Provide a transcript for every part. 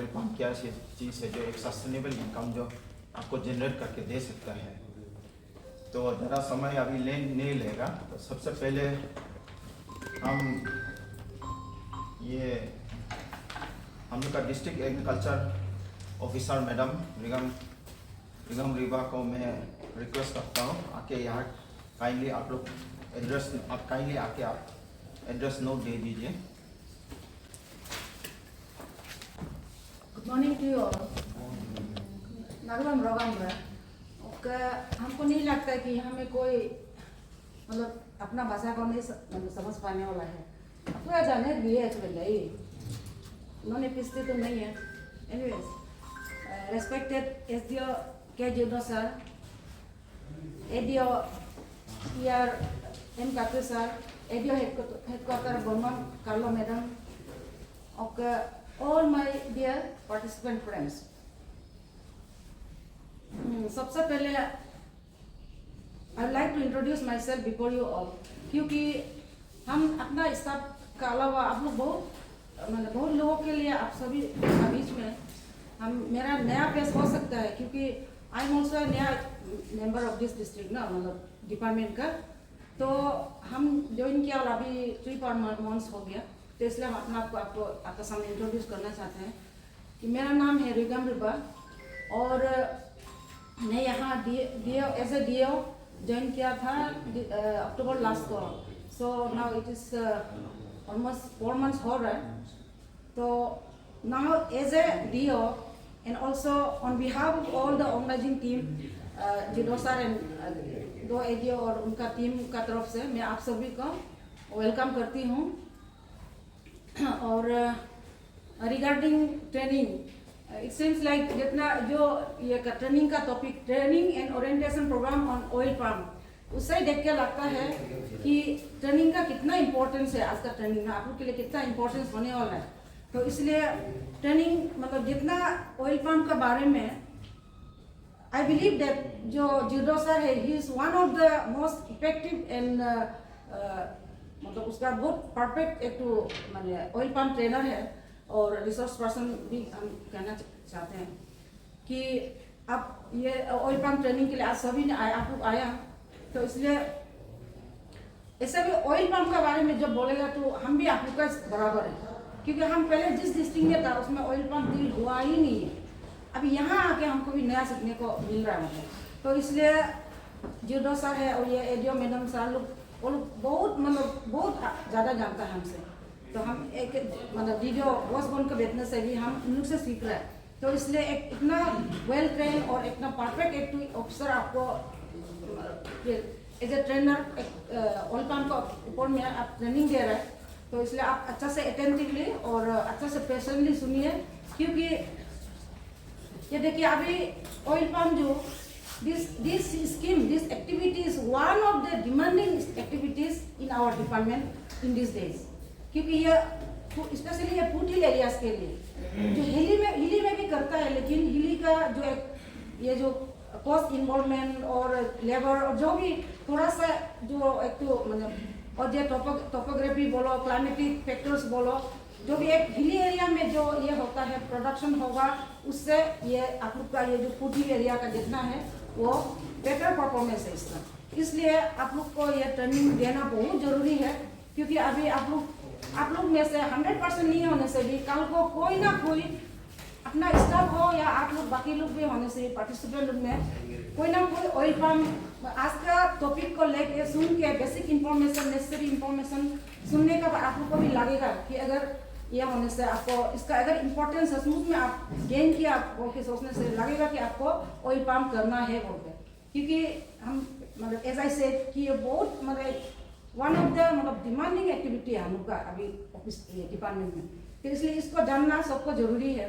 Oil pump क्या चीज़ है जो एक सस्टेनेबल इनकम जो आपको जनरेट करके दे सकता है। तो ज़रा समय अभी नहीं लेगा। तो सबसे पहले हम लोग का district agriculture officer madam Rigam Riba को मैं रिक्वेस्ट करता हूँ आके यहाँ काइंडली आप लोग काइंडली आके आप एड्रेस नोट दे दीजिए। Good morning to you all. नागराम रोगाम है। हमको नहीं लगता कि हमें कोई मतलब अपना भाषा को नहीं समझ पाने वाला है। आपको जाने लिए उन्होंने पिछले तो नहीं है। एनीवेज, रेस्पेक्टेड एसडीओ के जुडो सर, एडीओ ईआर एम कातु सर, एडीओ हेडक्वार्टर बर्मन कार्लो madam, all my dear participant friends. सबसे पहले I would like to introduce myself before you all, क्योंकि हम अपना स्टाफ का अलावा आप लोग बहुत लोगों के लिए आप सभी बीच में मेरा नया फेस हो सकता है, क्योंकि आई एम ऑल्सो नया मेंबर ऑफ दिस डिस्ट्रिक्ट ना, मतलब डिपार्टमेंट का। तो हम ज्वाइन किया और अभी 3 months हो गया। तो इसलिए हम अपना आपको आपके सामने इंट्रोड्यूस करना चाहते हैं कि मेरा नाम है रिगम रिबा और मैं यहाँ एज ए डीओ ज्वाइन किया था अक्टूबर लास्ट को। So now it is almost 4 months हो रहा है। तो now as a DO and also on behalf of all the organising team judo sir and 2 ADO और उनका टीम का तरफ से मैं आप सभी को वेलकम करती हूँ। और regarding training, it seems like जितना जो ये ट्रेनिंग का topic, training and orientation programme on oil palm, उससे देख के लगता है कि ट्रेनिंग का कितना इम्पोर्टेंस है। आज का ट्रेनिंग में आप लोग के लिए कितना इम्पोर्टेंस होने वाला है। तो इसलिए ट्रेनिंग मतलब जितना ऑयल पाम के बारे में आई बिलीव दैट जो जुडो सर है, he is one of the most effective and मतलब उसका बहुत परफेक्ट एक तो मैंने ऑयल पम्प ट्रेनर है और रिसोर्स पर्सन भी हम कहना चाहते हैं कि आप ये ऑयल पम्प ट्रेनिंग के लिए आज सभी ने आप लोग आया। तो इसलिए ऐसे भी ऑयल पम्प के बारे में जब बोलेगा तो हम भी आप लोग का बराबर है, क्योंकि हम पहले जिस डिस्ट्रिक्ट में था उसमें ऑयल पम्प डील हुआ ही नहीं है। अभी यहाँ आके हमको भी नया सीखने को मिल रहा है मतलब। तो इसलिए जुडो सर है और ये एडीओ मैडम सर लोग वो लोग बहुत ज़्यादा जानता है हमसे। तो हम एक मतलब वीडियो वॉच बन के बैठने से भी हम उन लोग से सीख रहे हैं। तो इसलिए एक इतना वेल ट्रेन और इतना परफेक्ट एक ऑफिसर आपको एज ए ट्रेनर ऑयल पम्प के ऊपर में आप ट्रेनिंग दे रहे हैं। तो इसलिए आप अच्छा से अटेंटिवली और अच्छा से पेशेंटली सुनिए, क्योंकि ये देखिए अभी ऑयल पम्प जो this scheme, this activity is one of the demanding activities in our department in these days, क्योंकि ये स्पेशली ये फूड हिल एरियाज के लिए जो हिली में भी करता है, लेकिन हिली का जो एक ये जो कॉस्ट इन्वॉल्वमेंट और लेबर और जो भी थोड़ा सा जो एक तो मतलब और जो टोपोग्राफी बोलो, क्लाइमेटिक फैक्टर्स बोलो, जो भी एक हिली एरिया में जो ये होता है प्रोडक्शन होगा, उससे ये आप लोग का ये जो फूड हिल एरिया का जितना है वो बेटर परफॉर्मेंस है इसका। इसलिए आप लोग को ये ट्रेनिंग देना बहुत ज़रूरी है, क्योंकि अभी आप लोग में से 100% नहीं होने से भी कल को कोई ना कोई अपना स्टाफ हो या आप लोग बाकी लोग भी होने से पार्टिसिपेंट में कोई ना कोई ऑयल पम्प आज का टॉपिक को लेके सुन के बेसिक इंफॉर्मेशन, नेसेसरी इंफॉर्मेशन सुनने का आप लोग को भी लगेगा कि अगर ये होने से आपको इसका अगर इम्पोर्टेंस सचमुच में आप गेन किया बोल के सोचने से लगेगा कि आपको ऑयल पम्प करना है बोल के, क्योंकि हम मतलब एज आई सेड कि ये बहुत मतलब वन ऑफ द मतलब डिमांडिंग एक्टिविटी है हम लोग का अभी ऑफिस डिपार्टमेंट में। तो इसलिए इसको जानना सबको जरूरी है।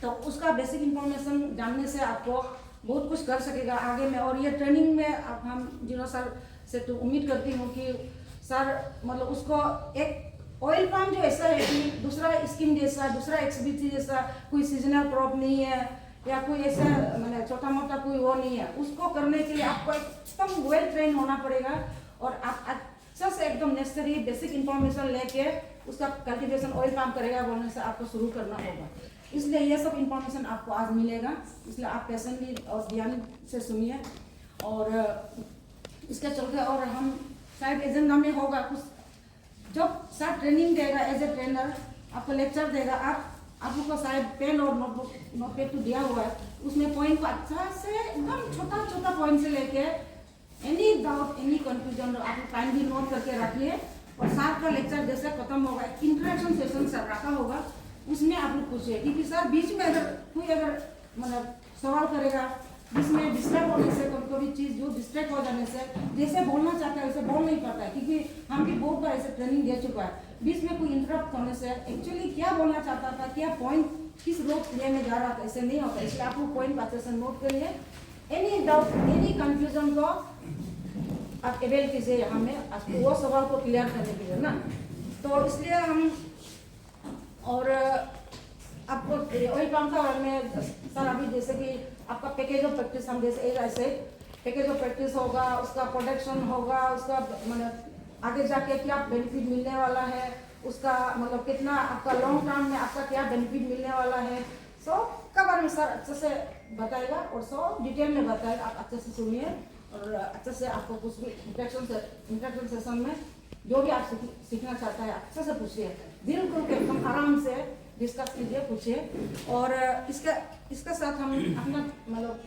तो उसका बेसिक इंफॉर्मेशन जानने से आपको बहुत कुछ कर सकेगा आगे में। और ये ट्रेनिंग में अब हम जिनो सर से तो उम्मीद करती हूँ कि सर मतलब उसको एक ऑयल पम्प जो ऐसा है कि दूसरा स्कीम जैसा, दूसरा एक्सबीटी जैसा कोई सीजनल क्रॉप नहीं है या कोई ऐसा मतलब छोटा मोटा कोई वो नहीं है। उसको करने के लिए आपको एकदम वेल ट्रेन होना पड़ेगा और आप अच्छा से एकदम नेसेसरी बेसिक इंफॉर्मेशन लेके उसका कल्टीवेशन ऑयल पम्प करेगा बोलने से आपको शुरू करना होगा। इसलिए ये सब इंफॉर्मेशन आपको आज मिलेगा, इसलिए आप पेशेंटली और ध्यान से सुनिए। और इसके चलते और हम शायद एजेंडा में होगा कुछ, जब सर ट्रेनिंग देगा एज ए ट्रेनर, आपको लेक्चर देगा, आप लोग को शायद पेन और नोटपैड तो दिया हुआ है, उसमें पॉइंट को अच्छा से एकदम छोटा छोटा पॉइंट से लेके एनी डाउट एनी कंफ्यूजन आप लोग काइंडली नोट करके रखिए। और सर का लेक्चर जैसे खत्म होगा, इंटरेक्शन सेशन सर रखा होगा, उसमें आप लोग पूछिए, क्योंकि सर बीच में अगर मतलब सवाल करेगा, बीच में डिस्टर्ब होने से कोई चीज़ जो डिस्ट्रैक्ट हो जाने से जैसे बोलना चाहता है वैसे बोल नहीं पाता है, क्योंकि हम भी बहुत बार ऐसे ट्रेनिंग दे चुका है। बीच में कोई इंटरप्ट होने से एक्चुअली क्या बोलना चाहता था, क्या पॉइंट किस रोड लेने जा रहा था, ऐसे नहीं होता। इसलिए आप लोग पॉइंट अच्छे से नोट करिए, एनी डाउट एनी कंफ्यूजन को आप अवेल कीजिए यहाँ में, आपको वो सवाल को क्लियर करने के लिए ना। तो इसलिए हम और आपको ऑयल पंप का बारे में सर अभी जैसे कि आपका पैकेज ऑफ प्रैक्टिस हम जैसे ऐसे पैकेज ऑफ प्रैक्टिस होगा, उसका प्रोडक्शन होगा, उसका मतलब आगे जाके क्या बेनिफिट मिलने वाला है, उसका मतलब कितना आपका लॉन्ग टर्म में आपका क्या बेनिफिट मिलने वाला है, सब का बारे में सर अच्छे से बताएगा और सब डिटेल में बताएगा। आप अच्छे से सुनिए और अच्छे से आपको कुछ भी इंट्रैक्शन सेशन में जो भी आप सीखना चाहता है अच्छे से पूछिए, दिल खुल के एकदम आराम से डिस्कस कीजिए, पूछिए। और इसके साथ हम अपना मतलब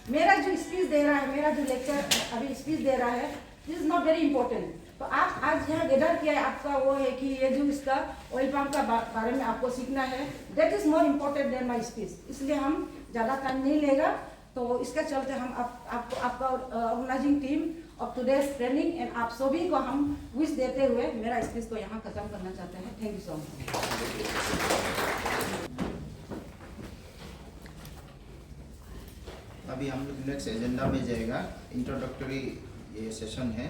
मेरा जो स्पीच दे रहा है, मेरा जो लेक्चर अभी स्पीच दे रहा है, this is not very important. तो आप आज यहाँ गैदर किया है, आपका वो है कि ये जो इसका ऑयल पंप का बारे में आपको सीखना है, that is more important then my speech. इसलिए हम ज़्यादा टाइम नहीं लेगा। तो इसके चलते हम आपको आपका organising team of today's training and आप सभी को हम विश देते हुए मेरा स्पीच को यहाँ खत्म करना चाहते हैं। Thank you so much. अभी हम लोग नेक्स्ट एजेंडा में जाएगा, इंट्रोडक्टरी ये सेशन है।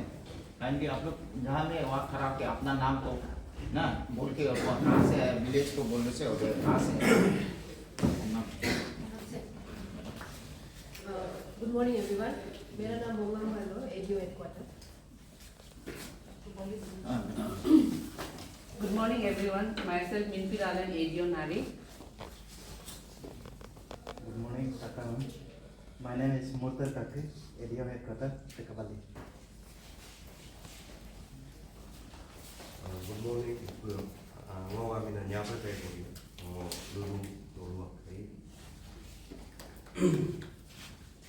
काइंडली आप लोग जहाँ में वहाँ खड़ा के अपना नाम को ना बोल के, और कहाँ से है विलेज को बोलने से, और कहाँ से। गुड मॉर्निंग एवरीवन, मेरा नाम मोमा मालो, ADO headquarter. Good morning everyone, myself मिनपी लालन, एडीओ नारी। Good morning, Takaram. My name is Murtal Takri, ADO Headquarter, Tekabali. Good morning, ngô kami na nyapa tayo ko lulu kay.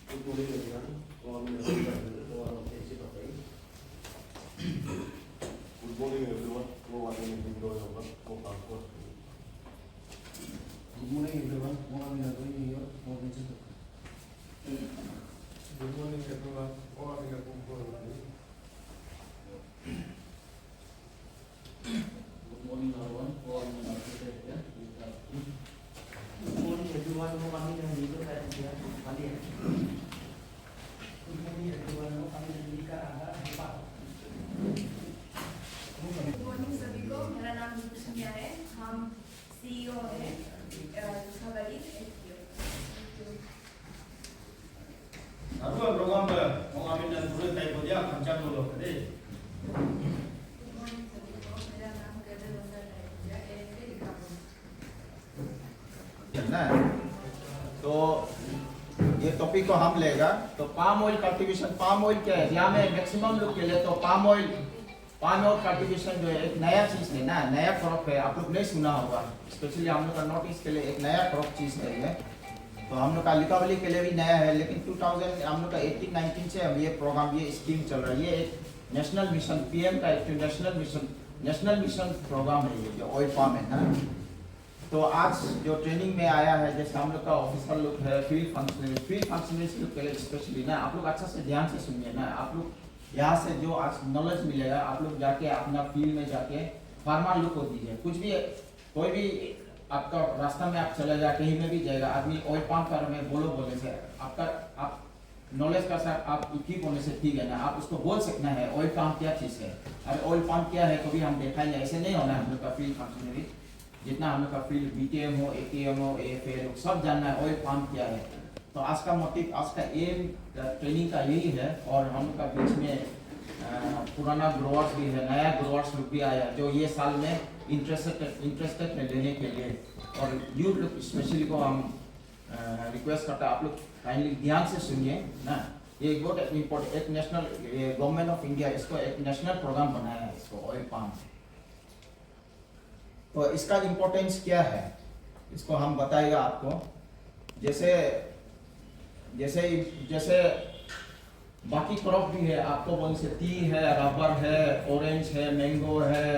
Good morning everyone, ngô kami na kay. Good morning everyone, ngô kami na enjoy ko passport. Good morning, everyone. Good morning, everyone. Good morning everyone, ngô kami na kay. Good morning everyone. Good morning everyone. Good morning good morning सभी को, मेरा नाम नीतू सुनिया है, हम CEO है दुखावली। Naruan program ba mo amin na turun tayo ko dia kancang dulu kade. Good morning सभी को, मेरा नाम गदर वंदर है, एएफए लिखापुर। ना तो ये टॉपिक को हम लेगा। तो palm oil cultivation, palm oil क्या है, यहाँ में मैक्सिमम लोग के लिए तो पाम ऑयल कल्टीवेशन जो है एक नया चीज़ है ना, नया क्रॉप है, आप लोग नहीं सुना होगा। स्पेशली हम लोग का नॉर्थ ईस्ट के लिए एक नया क्रॉप चीज़ है ये। तो हम लोग का लिकावली के लिए भी नया है, लेकिन 2000 हम लोग का 18-19 से अब ये प्रोग्राम, ये स्कीम चल रहा है। ये एक नेशनल मिशन, पीएम का एक नेशनल मिशन प्रोग्राम है ये, जो ऑयल पाम है ना। तो आज जो ट्रेनिंग में आया है, जैसे हम लोग का ऑफिसर लोग है, फील्ड फंक्शनरीज लोग के लिए स्पेशली ना, आप लोग अच्छा से ध्यान से सुनिए ना। आप लोग यहाँ से जो आज नॉलेज मिलेगा, आप लोग जाके अपना फील्ड में जाके फार्मर लोग को दीजिए। कुछ भी कोई भी आपका रास्ता में आप चले जाए, कहीं में भी जाएगा आदमी ऑयल पंप पर में बोलने से आप नॉलेज का साथ आप इक्विप होने से ठीक है ना, आप उसको बोल सकना है ऑयल पंप क्या चीज़ है। अरे ऑयल पंप क्या है कभी हम देखा नहीं, ऐसे नहीं होना है। हम लोग का फील्ड फंक्शनरी जितना हम लोग का फील्ड बीटीएम हो, एटीएम हो, एएफए हो, सब जानना है ऑयल पंप क्या है। तो आज का मोटिव, आज का एम ट्रेनिंग का यही है। और हम लोग का बीच में पुराना ग्रोवर्स भी है, नया ग्रोवर्स लोग भी आया जो ये साल में इंटरेस्टेड है लेने के लिए। और यूथ लोग स्पेशली को हम रिक्वेस्ट करता है, आप लोग काइंडली ध्यान से सुनिए ना। ये बहुत इम्पोर्टेंट, एक नेशनल, गवर्नमेंट ऑफ इंडिया इसको एक नेशनल प्रोग्राम बनाया है इसको, ऑयल पाम। तो इसका इम्पोर्टेंस क्या है इसको हम बताएगा आपको। जैसे जैसे जैसे बाकी क्रॉप भी है, आपको बोल से टी है, रबर है, ऑरेंज है, मैंगो है,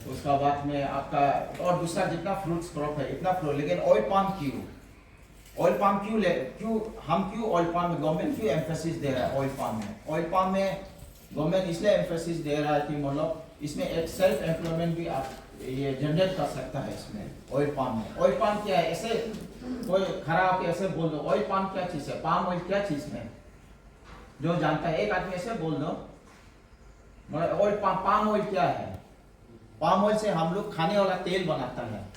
उसका बाद में आपका और दूसरा जितना फ्रूट्स क्रॉप है इतना फ्रूट, लेकिन ऑयल पाम क्यों? ऑयल पाम क्यों ऑयल पाम में गवर्नमेंट क्यों एम्फेसिस दे रहा है ऑयल पाम में? ऑयल पाम में गवर्नमेंट इसलिए एम्फेसिस दे रहा है कि मतलब इसमें एक सेल्फ एम्प्लॉयमेंट भी आप ये जनरेट कर सकता है इसमें ऑयल पाम में। ऑयल पाम क्या है? ऐसे कोई खड़ा होकर ऐसे बोल दो ऑयल पाम क्या चीज है, पाम ऑयल क्या चीज में, जो जानता है एक आदमी ऐसे बोल दो ऑयल पाम ऑयल क्या है? पाम ऑयल से हम लोग खाने वाला तेल बनाता है,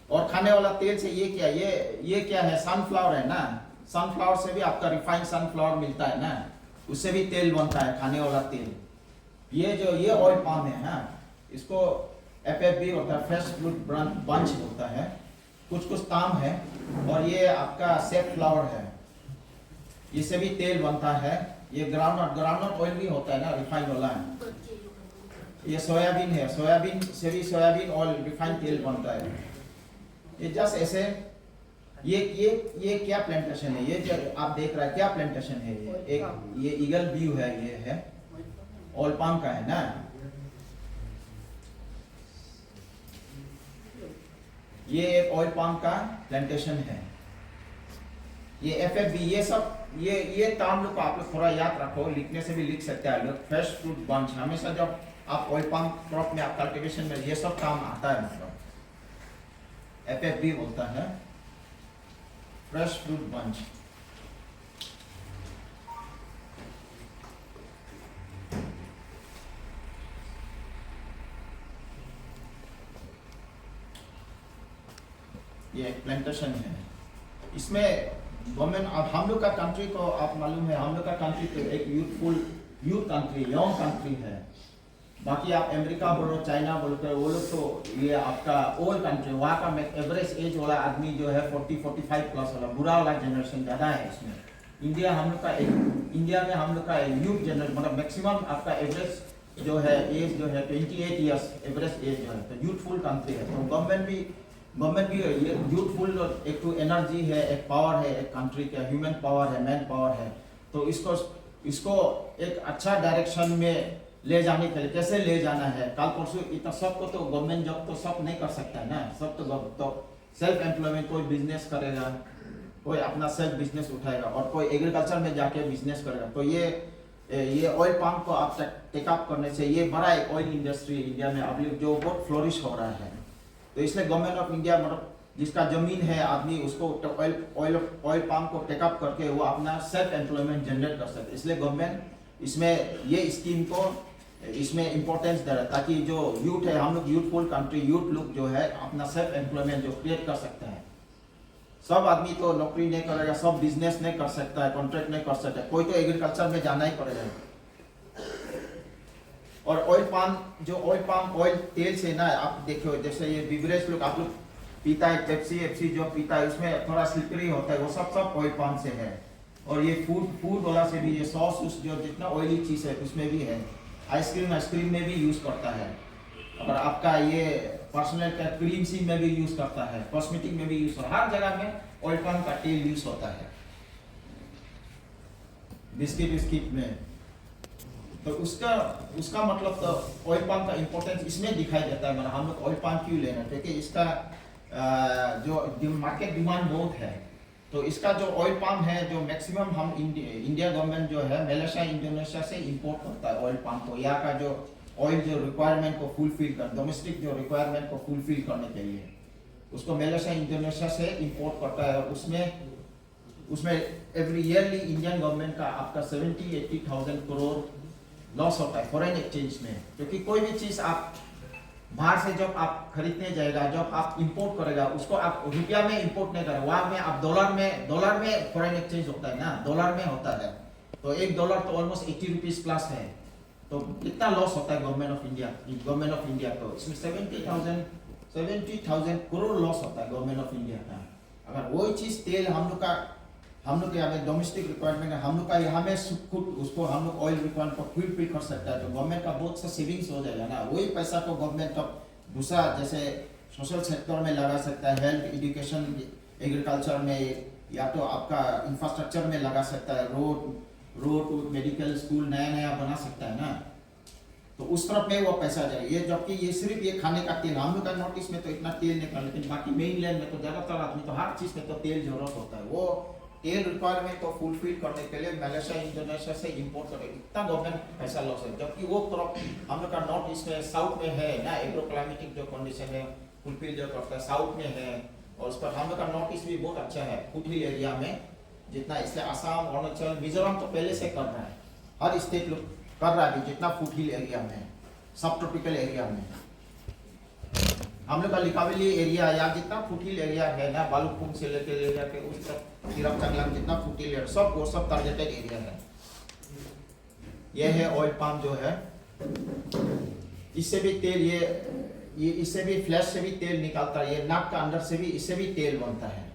और खाने वाला तेल से ये क्या है? सनफ्लावर है ना। सनफ्लावर से भी आपका रिफाइंड सनफ्लावर मिलता है ना, उससे भी तेल बनता है, खाने वाला तेल। ये ऑयल पाम है ना, इसको FFB होता है, फ्रेश फ्रूट बंच होता है, कुछ ताम है, और ये आपका सेफ फ्लावर है, इससे भी तेल बनता है। ये ग्राउंडनट ऑयल भी होता है ना, रिफाइंड वाला है। ये सोयाबीन है, सोयाबीन से भी सोयाबीन ऑयल रिफाइंड तेल बनता है। ये जस्ट ऐसे ये क्या प्लांटेशन है? ये जो आप देख रहे हैं क्या प्लांटेशन है? ये ईगल व्यू है, ये है ऑयल पाम का है ना। ये एक ऑयल पाम का प्लांटेशन है। ये FFB, ये सब ये टर्म लोग को आप लोग थोड़ा याद रखो, लिखने से भी लिख सकते हैं लोग। फ्रेश फ्रूट बंच, हमेशा जब आप ऑयल पाम क्रॉप में आप कल्टीवेशन में ये सब काम आता है, मतलब FFB बोलता है, फ्रेश फ्रूट बंच। ये प्लांटेशन है। इसमें गवर्नमेंट, अब हम लोग का कंट्री को आप मालूम है, हम लोग का कंट्री तो एक यूथ कंट्री, यंग कंट्री है। बाकी आप अमेरिका बोलो, चाइना बोलो, वो लोग तो ये आपका ओल्ड कंट्री, वहाँ का एवरेज एज वाला आदमी जो है 40-45 प्लस वाला, बुरा वाला जनरेशन ज़्यादा है इसमें। इंडिया में हम लोग का यूथ जनरेशन, मतलब मैक्सिमम आपका एवरेज जो है एज जो है 28 ईयर्स एवरेज एज जो है, तो यूथफुल कंट्री है। तो गवर्नमेंट भी ये यूथफुल, एक तो एनर्जी है, एक पावर है, एक कंट्री का ह्यूमन पावर है, मैन पावर है। तो इसको एक अच्छा डायरेक्शन में ले जाने के लिए कैसे ले जाना है? कल परसों इतना सबको तो गवर्नमेंट जॉब तो सब नहीं कर सकता है ना, सब तो सेल्फ एम्प्लॉयमेंट, कोई बिजनेस करेगा, कोई अपना सेल्फ बिजनेस उठाएगा, और कोई एग्रीकल्चर में जाके बिजनेस करेगा। तो ये ऑयल पाम को आप टेकअप करने से ये बड़ा एक ऑयल इंडस्ट्री इंडिया में अभी जो बहुत फ्लोरिश हो रहा है। तो इसलिए गवर्नमेंट ऑफ इंडिया, मतलब जिसका जमीन है आदमी, उसको ऑयल पाम को टेकअप करके वो अपना सेल्फ एम्प्लॉयमेंट जनरेट कर सकते। इसलिए गवर्नमेंट इसमें ये स्कीम को इसमें इम्पोर्टेंस दे रहा है, ताकि जो यूथ है, हम लोग यूथफुल कंट्री, यूथ लोग जो है अपना सेल्फ एम्प्लॉयमेंट जो क्रिएट कर सकते हैं। सब आदमी तो नौकरी नहीं करेगा, सब बिजनेस नहीं कर सकता है, कॉन्ट्रैक्ट नहीं कर सकता है, कोई तो एग्रीकल्चर में जाना ही पड़ेगा। और ऑयल पाम ऑयल तेल से ना, आप देखो जैसे ये बिवरेज लोग आप लोग पीता है, पेप्सी जो पीता है उसमें थोड़ा स्लिपरी होता है, वो सब ऑयल पाम से है। और ये फूड वाला से भी, ये सॉस जो जितना ऑयली चीज है उसमें भी है। आइसक्रीम में भी यूज करता है, और आपका ये पर्सनल केयर क्रीम में भी यूज करता है, कॉस्मेटिक में भी यूज करता है, हर जगह में ऑयल पाम का तेल यूज होता है, बिस्किट में। तो उसका मतलब तो ऑयल पाम का इम्पोर्टेंस इसमें दिखाई देता है। मतलब हम लोग ऑयल पाम क्यों लेना, क्योंकि इसका जो मार्केट डिमांड बहुत है। तो इसका जो ऑयल पाम है, जो मैक्सिमम हम इंडिया गवर्नमेंट जो है मलेशिया, इंडोनेशिया से इंपोर्ट करता है ऑयल पाम को, यहाँ का जो ऑयल जो रिक्वायरमेंट को फुलफिल कर, डोमेस्टिक जो रिक्वायरमेंट को फुलफिल करने के लिए उसको मलेशिया, इंडोनेशिया से इंपोर्ट करता है। और उसमें एवरी ईयरली इंडियन गवर्नमेंट का आपका 70-80,000 करोड़ लॉस होता है फॉरेन एक्सचेंज में। क्योंकि कोई भी चीज़ आप बाहर से जब आप खरीदने जाएगा, जब आप इंपोर्ट करेगा, उसको आप रुपया में इंपोर्ट नहीं करेगा, वहाँ में आप डॉलर में फॉरेन एक्सचेंज होता है ना, डॉलर में होता है। तो $1 तो ऑलमोस्ट 80 रुपीज प्लस है। तो कितना लॉस होता है गवर्नमेंट ऑफ इंडिया को? इसमें 70,000 करोड़ लॉस होता है गवर्नमेंट ऑफ इंडिया का। अगर वही चीज़ तेल हम लोग के यहाँ में डोमेस्टिक रिक्वायरमेंट है, हम लोग का यहाँ में खुद उसको हम लोग ऑयल रिक्वायरमेंट को फुलफिल कर सकता है, तो गवर्नमेंट का बहुत सा सेविंग्स हो जाएगा ना। वही पैसा को गवर्नमेंट का दूसरा जैसे सोशल सेक्टर में लगा सकता है, हेल्थ, एजुकेशन, एग्रीकल्चर में, या तो आपका इंफ्रास्ट्रक्चर में लगा सकता है, रोड मेडिकल स्कूल नया बना सकता है ना, तो उस तरफ में वो पैसा जाएगा। ये जबकि ये सिर्फ ये खाने का तेल, हम लोग का नॉर्थ ईस्ट में तो इतना तेल नहीं, लेकिन बाकी मेन लैंड में तो ज़्यादातर आदमी तो हर चीज़ में तो तेल जरूरत होता है। वो तेल रिक्वायरमेंट को फुलफिल करने के लिए मलेशिया, इंडोनेशिया से इंपोर्ट करें, इतना गवर्नमेंट पैसा लॉस है। जबकि वो तरफ हम लोग का नॉर्थ ईस्ट में, साउथ में है ना, एग्रो क्लाइमेटिक जो कंडीशन है फुलफिल जो करता है, साउथ में है, और उस पर हम लोग का नॉर्थ ईस्ट भी बहुत अच्छा है फुट हिल एरिया में जितना। इसलिए असम, अरुणाचल, मिजोरम तो पहले से कर रहा है, हर स्टेट लोग कर रहा है जितना फुट हिल एरिया में, सब ट्रॉपिकल एरिया में। हम लोग का लिकावेली एरिया या जितना फुट हिल एरिया है ना, बालूपुंग से लेके उस तरफ तिरप चंगलांग जितना फुट हिल एरिया सब वो सब टारगेटेड एरिया है। ये है ऑयल पाम जो है, इससे भी तेल ये इससे भी फ्लैश से भी तेल निकालता है, ये नाक का अंदर से भी इससे भी तेल बनता है।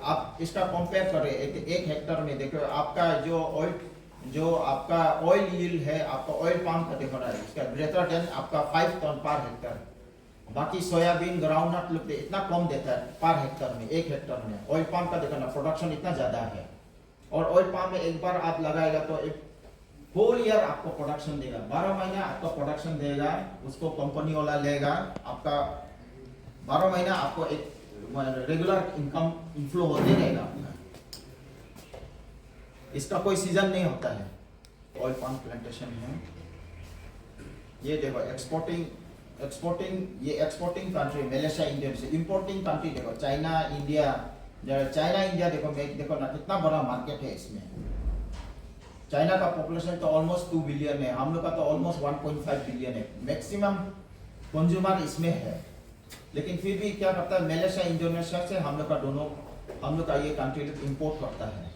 आप इसका कंपेयर करें, एक हेक्टर में देखो आपका जो आपका ऑयल यील्ड है, आपका ऑयल पाम का देखो रहा है, इसका ग्रेटर देन आपका 5 टन पर हेक्टर। बाकी सोयाबीन, ग्राउंडनट लोग इतना कम देता है पर हेक्टर में, 1 हेक्टर में। ऑयल पाम का देखो ना प्रोडक्शन इतना ज्यादा है, और ऑयल पाम में एक बार आप लगाएगा तो एक होल ईयर आपको प्रोडक्शन देगा, 12 महीना आपका प्रोडक्शन देगा, उसको कंपनी वाला लेगा, आपका 12 महीना आपको एक रेगुलर इनकम इनफ्लो होते रहेगा आपका। इसका कोई सीजन नहीं होता है। ऑयल पाम प्लांटेशन है, ये देखो एक्सपोर्टिंग कंट्री मलेशिया, इंडिया से। इंपोर्टिंग कंट्री देखो चाइना, इंडिया देखो ना कितना बड़ा मार्केट है इसमें। चाइना का पॉपुलेशन तो ऑलमोस्ट 2 बिलियन है, हम लोग का तो ऑलमोस्ट 1.5 बिलियन है, मैक्सिमम कंज्यूमर इसमें है। लेकिन फिर भी क्या करता है मलेशिया, इंडोनेशिया से हम लोग का ये कंट्री इंपोर्ट करता है।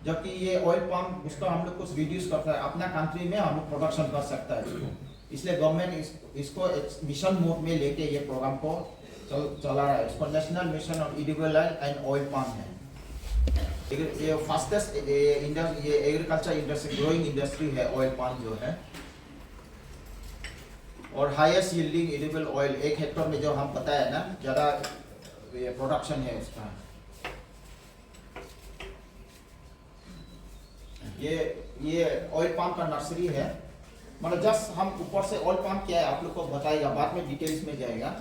जबकि ये ऑयल पाम उसका हम लोग कुछ रिड्यूस करता है, अपना कंट्री में हम लोग प्रोडक्शन कर सकता है इसको। इसलिए गवर्नमेंट इसको मिशन मोड में लेके ये प्रोग्राम को चला रहा है। इसको national mission on edible and oil palm है। ये फास्टेस्ट ये एग्रीकल्चर इंडस्ट्री, ग्रोइंग इंडस्ट्री है ऑयल पाम जो है, और highest yielding edible oil 1 Hector में जो हम बताया ना ज़्यादा ये प्रोडक्शन है उसका। ये ऑयल पाम का नर्सरी है, मतलब जस्ट हम ऊपर से ऑयल पाम क्या है आप लोग को बताएगा, बाद में डिटेल्स में जाएगा।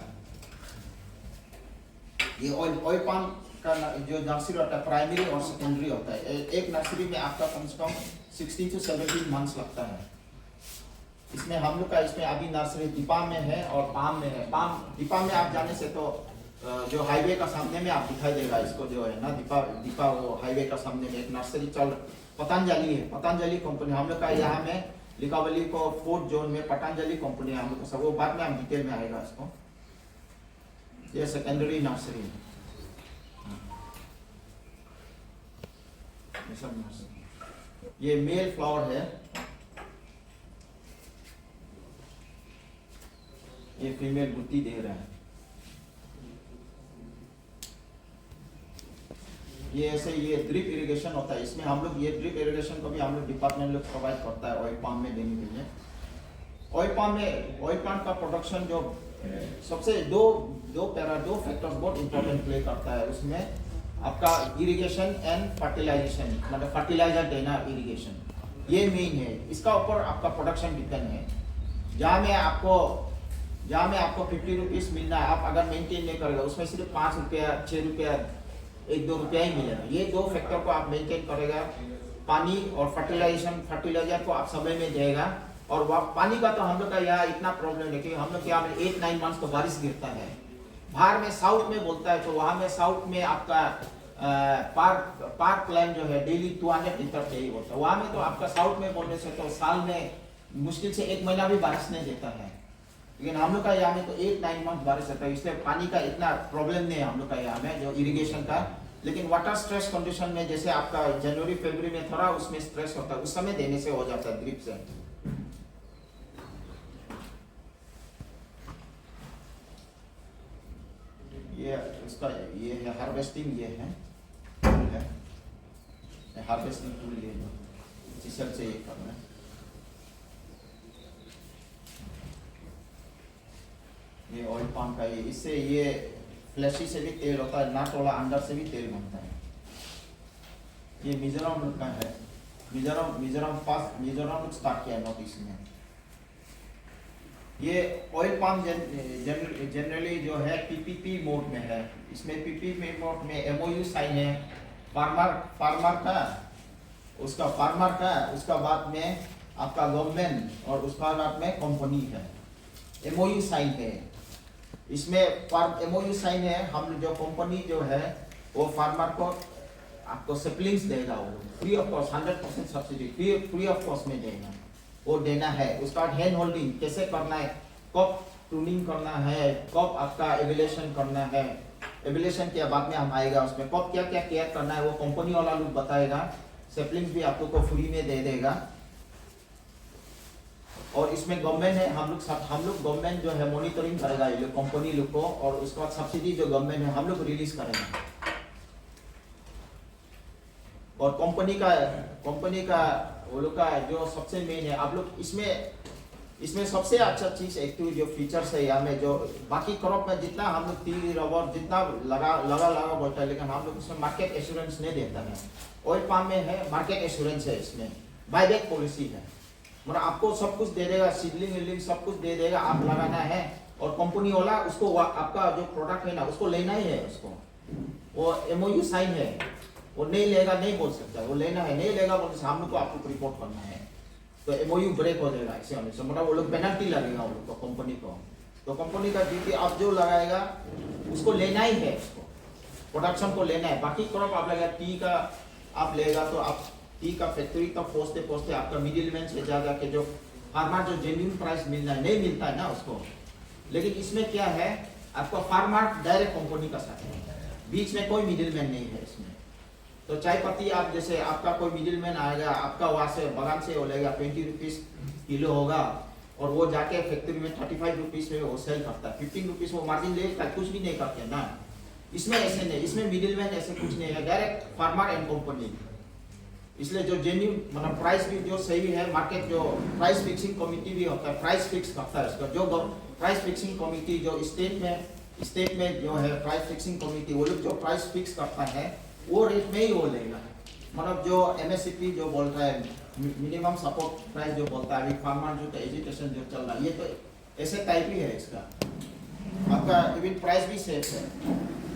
ये ऑयल पाम का जो नर्सरी होता है प्राइमरी और सेकेंडरी होता है। एक नर्सरी में आपका कम से कम 16 से 17 मंथ्स लगता है। इसमें हम लोग का इसमें अभी नर्सरी दीपा में है और पाम में है। दीपा में आप जाने से तो जो हाईवे का सामने में आप दिखाई देगा इसको जो है ना, दीपा वो हाईवे का सामने में एक नर्सरी चल, पतंजलि है, पतंजलि कंपनी हम लोग का यहाँ में लिकावली को 4th जोन में पतंजलि कंपनी हम लोग का सब, वो बाद में हम डिटेल में आएगा इसको। ये सेकेंडरी नर्सरी है, ये मेल फ्लावर है, ये फीमेल बुट्टी दे रहा है। ये ऐसे ये ड्रिप इरिगेशन होता है, इसमें हम लोग ये ड्रिप इरिगेशन को भी हम लोग डिपार्टमेंट लोग प्रोवाइड करता है ऑयल पाम में देने के लिए। ऑयल पाम का प्रोडक्शन जो सबसे दो फैक्टर्स बहुत इंपॉर्टेंट प्ले करता है उसमें, आपका इरिगेशन एंड फर्टिलाइजेशन, मतलब फर्टिलाइजर देना, इरिगेशन, ये मेन है। इसका ऊपर आपका प्रोडक्शन डिपेंड है। जहाँ में आपको 50 रुपीज़ मिलना है, आप अगर मेंटेन नहीं करेगा उसमें सिर्फ 5 रुपया, 6 रुपया, 1-2 रुपया ही मिलेगा। ये 2 फैक्टर को आप मेंटेन करेगा, पानी और फर्टिलाइजर को आप समय में देगा। और पानी का तो हम लोग का यहाँ इतना प्रॉब्लम है कि हम लोग यहाँ में 8-9 मंथ्स तो बारिश गिरता है। बाहर में साउथ में बोलता है तो वहाँ में साउथ में आपका पार्क लाइन जो है डेली 200 लीटर चाहिए होता है। वहाँ में तो आपका साउथ में बोलने से तो साल में मुश्किल से 1 महीना भी बारिश नहीं देता है। लेकिन हम लोग का यहाँ में तो 8-9 मंथ बारिश होता है, इसलिए पानी का इतना प्रॉब्लम नहीं है हम लोग का यहाँ में जो इरिगेशन का। लेकिन वाटर स्ट्रेस कंडीशन में जैसे आपका जनवरी फरवरी में थोड़ा उसमें स्ट्रेस होता है, उस समय देने से हो जाता है ड्रिप से। ये इसका ये है हार्वेस्टिंग, ये है हार्वेस्टिंग टूल, ये चिसल से ये करना है। ये ऑयल पाम का ये, इससे ये फ्लैशी से भी तेल होता है, नाट वाला अंडर से भी तेल बनता है। ये मिजोरम का है, मिजोरम स्टार्ट किया नॉर्थ ईस्ट में। ये ऑयल पाम जनरली जो है पीपीपी मोड में है। इसमें पीपीपी मोड में एमओयू साइन है फार्मर का, उसका बाद में आपका गवर्नमेंट और उसका बाद में कंपनी है, एमओयू साइन है। इसमें एमओयू साइन है, हम जो कंपनी जो है वो फार्मर को आपको सप्लिंग्स देगा, वो free of cost 100% subsidy free of cost में देगा, वो देना है। उसका हैंड होल्डिंग कैसे करना है, कब ट्यूनिंग करना है, कब आपका एवेल्यूएशन करना है, एवेल्यूएशन के बाद में हम आएगा उसमें कब क्या क्या केयर करना है, वो कंपनी वाला लोग बताएगा। सप्लिंग्स भी आप लोग को फ्री में दे देगा। और इसमें गवर्नमेंट है, हम लोग गवर्नमेंट जो है मॉनिटरिंग करेगा ये लोग कंपनी लोग को, और उसके बाद सब्सिडी जो गवर्नमेंट है हम लोग रिलीज करेंगे। और कंपनी का वो लोग का जो सबसे मेन है, आप लोग इसमें सबसे अच्छा चीज एक तो जो फीचर्स है यहाँ में, जो बाकी क्रॉप में जितना हम लोग टी रबर जितना लगा बोलता है, लेकिन हम लोग इसमें मार्केट एश्योरेंस नहीं देता है। ऑयल पाम में है मार्केट एश्योरेंस है, इसमें बायबैक पॉलिसी है, मतलब आपको सब कुछ दे देगा, सीडलिंग विडलिंग सब कुछ दे देगा, आप लगाना है। और कंपनी वाला उसको आपका जो प्रोडक्ट है ना उसको लेना ही है, उसको वो एमओयू साइन है, वो नहीं लेगा नहीं बोल सकता, वो लेना है, नहीं लेगा बोल हम लोग को आपको रिपोर्ट करना है, तो एमओयू ब्रेक हो जाएगा ऐसे होने से, मतलब वो लोग पेनल्टी लगेगा वो लोग को कंपनी को। तो कंपनी का ड्यूटी आप जो लगाएगा उसको लेना ही है, उसको प्रोडक्शन को लेना है। बाकी क्रॉप आप लगेगा, टी का आप लेगा तो आप टी का फैक्ट्री तक पहुंचते आपका मिडिल मैन से जाकर के जो फार्मर जो जेन्युइन प्राइस मिलना है नहीं मिलता है ना उसको। लेकिन इसमें क्या है, आपका फार्मर डायरेक्ट कंपनी का साथ है, बीच में कोई मिडिल मैन नहीं है इसमें। तो चाय पत्ती आप जैसे आपका कोई मिडिल मैन आएगा, आपका वहाँ से बगान से वो लेगा 20 रुपीज़ किलो होगा, और वो जाके फैक्ट्री में 35 रुपीज़ में वो सेल करता है, 15 रुपीज़ वो मार्जिन लेता है, कुछ भी नहीं करते ना। इसमें ऐसे नहीं, इसमें मिडिल मैन ऐसे कुछ नहीं है, डायरेक्ट फार्मर एंड कंपनी। इसलिए जो जेन्युइन मतलब प्राइस भी जो सही है, मार्केट जो प्राइस फिक्सिंग कमिटी भी होता है, प्राइस फिक्स करता है इसका, जो प्राइस फिक्सिंग कमिटी जो स्टेट में जो है प्राइस फिक्सिंग कमिटी, वो लोग जो प्राइस फिक्स करता है वो रेट में ही वो लेगा। मतलब जो एमएसपी जो बोलता है, मिनिमम सपोर्ट प्राइस जो बोलता है, अभी फार्मर जो एजुकेशन जो चल रहा है, ये तो ऐसे टाइप ही है इसका। आपका इवन प्राइस भी सेफ है,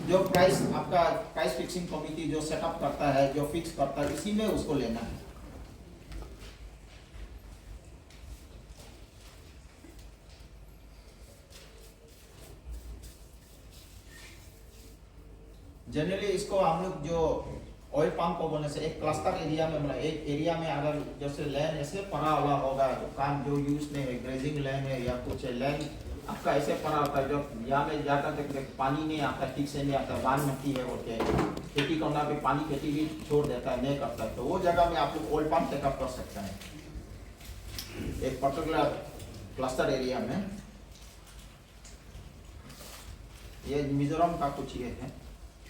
जो प्राइस आपका प्राइस फिक्सिंग कमिटी जो सेटअप करता है, जो फिक्स करता है, इसी में उसको लेना है। जनरली इसको हम लोग जो ऑयल पाम को बोलने से एक क्लस्टर एरिया में, मतलब एक एरिया में अगर जैसे लैंड ऐसे पड़ा वाला होगा, तो काम जो यूज नहीं है, ग्रेजिंग लैंड है या कुछ लैंड आपका ऐसे पड़ा होता है, जो यहाँ में जाकर के पानी नहीं आता, ठीक से नहीं आता, बान मट्टी है, वो खेती करना भी पानी खेती भी छोड़ देता है, नहीं करता है, तो वो जगह में आप लोग ऑयल पाम टेकअप कर सकते हैं एक पर्टिकुलर क्लस्टर एरिया में। ये मिजोरम का कुछ ये है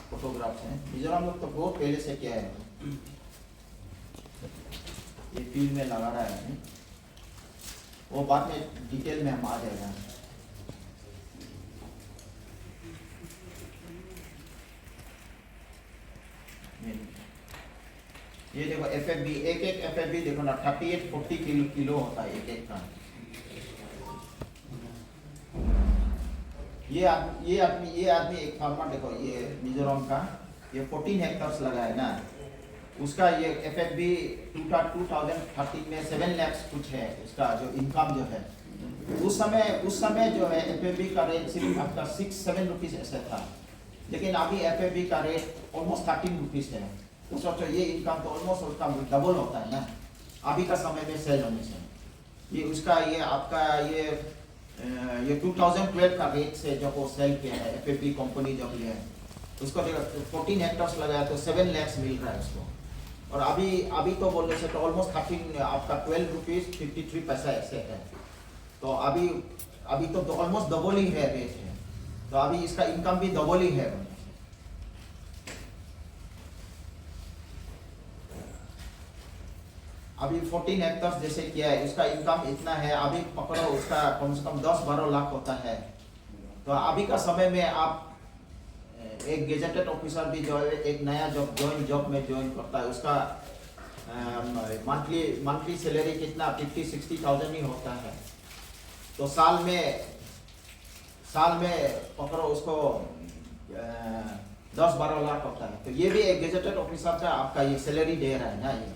फोटोग्राफ्स हैं, मिजोरम लोग तो बहुत पहले से किया है, ये फील्ड में लगा रहा है, वो बाद में डिटेल में हम आ जाएगा। ये देखो एफएफबी, एक एफएफबी देखो ना 38-40 किलो होता है एक का। ये आदमी एक फार्मर देखो, ये मिजोरम का ये 14 हेक्टर्स लगा है ना, उसका ये एफएफबी 2013 में 7 लाख कुछ है उसका जो इनकम जो है। उस समय जो है एफएफबी का रेट सिर्फ आपका 6-7 रुपीज़ ऐसा था, लेकिन अभी एफएफबी का रेट ऑलमोस्ट 13 रुपीज़ है। तो सोचो ये इनकम तो ऑलमोस्ट उसका डबल होता है ना अभी का समय में सेल होने से। ये उसका ये आपका ये ये 2012 का रेट से जब वो सेल किया है, FFB कंपनी जब लिया है उसको 14 हेक्टर्स लगाया तो 7 लाख मिल रहा है उसको। और अभी तो बोलने से तो ऑलमोस्ट 13 आपका 12 रुपीज़ 53 पैसा ऐसे है। तो अभी तो ऑलमोस्ट डबल ही है रेट है, तो अभी इसका इनकम भी डबल ही है। अभी 14 हेक्टर्स जैसे किया है उसका इनकम इतना है, अभी पकड़ो उसका कम से कम 10-12 लाख होता है। तो अभी का समय में आप एक गेजेटेड ऑफिसर भी जो है एक नया जॉब में ज्वाइन करता है, उसका मंथली सैलरी कितना 50-60,000 ही होता है। तो साल में पकड़ो उसको 10-12 लाख होता है। तो ये भी एक गेजेटेड ऑफिसर का आपका ये सैलरी दे रहा है ना। ये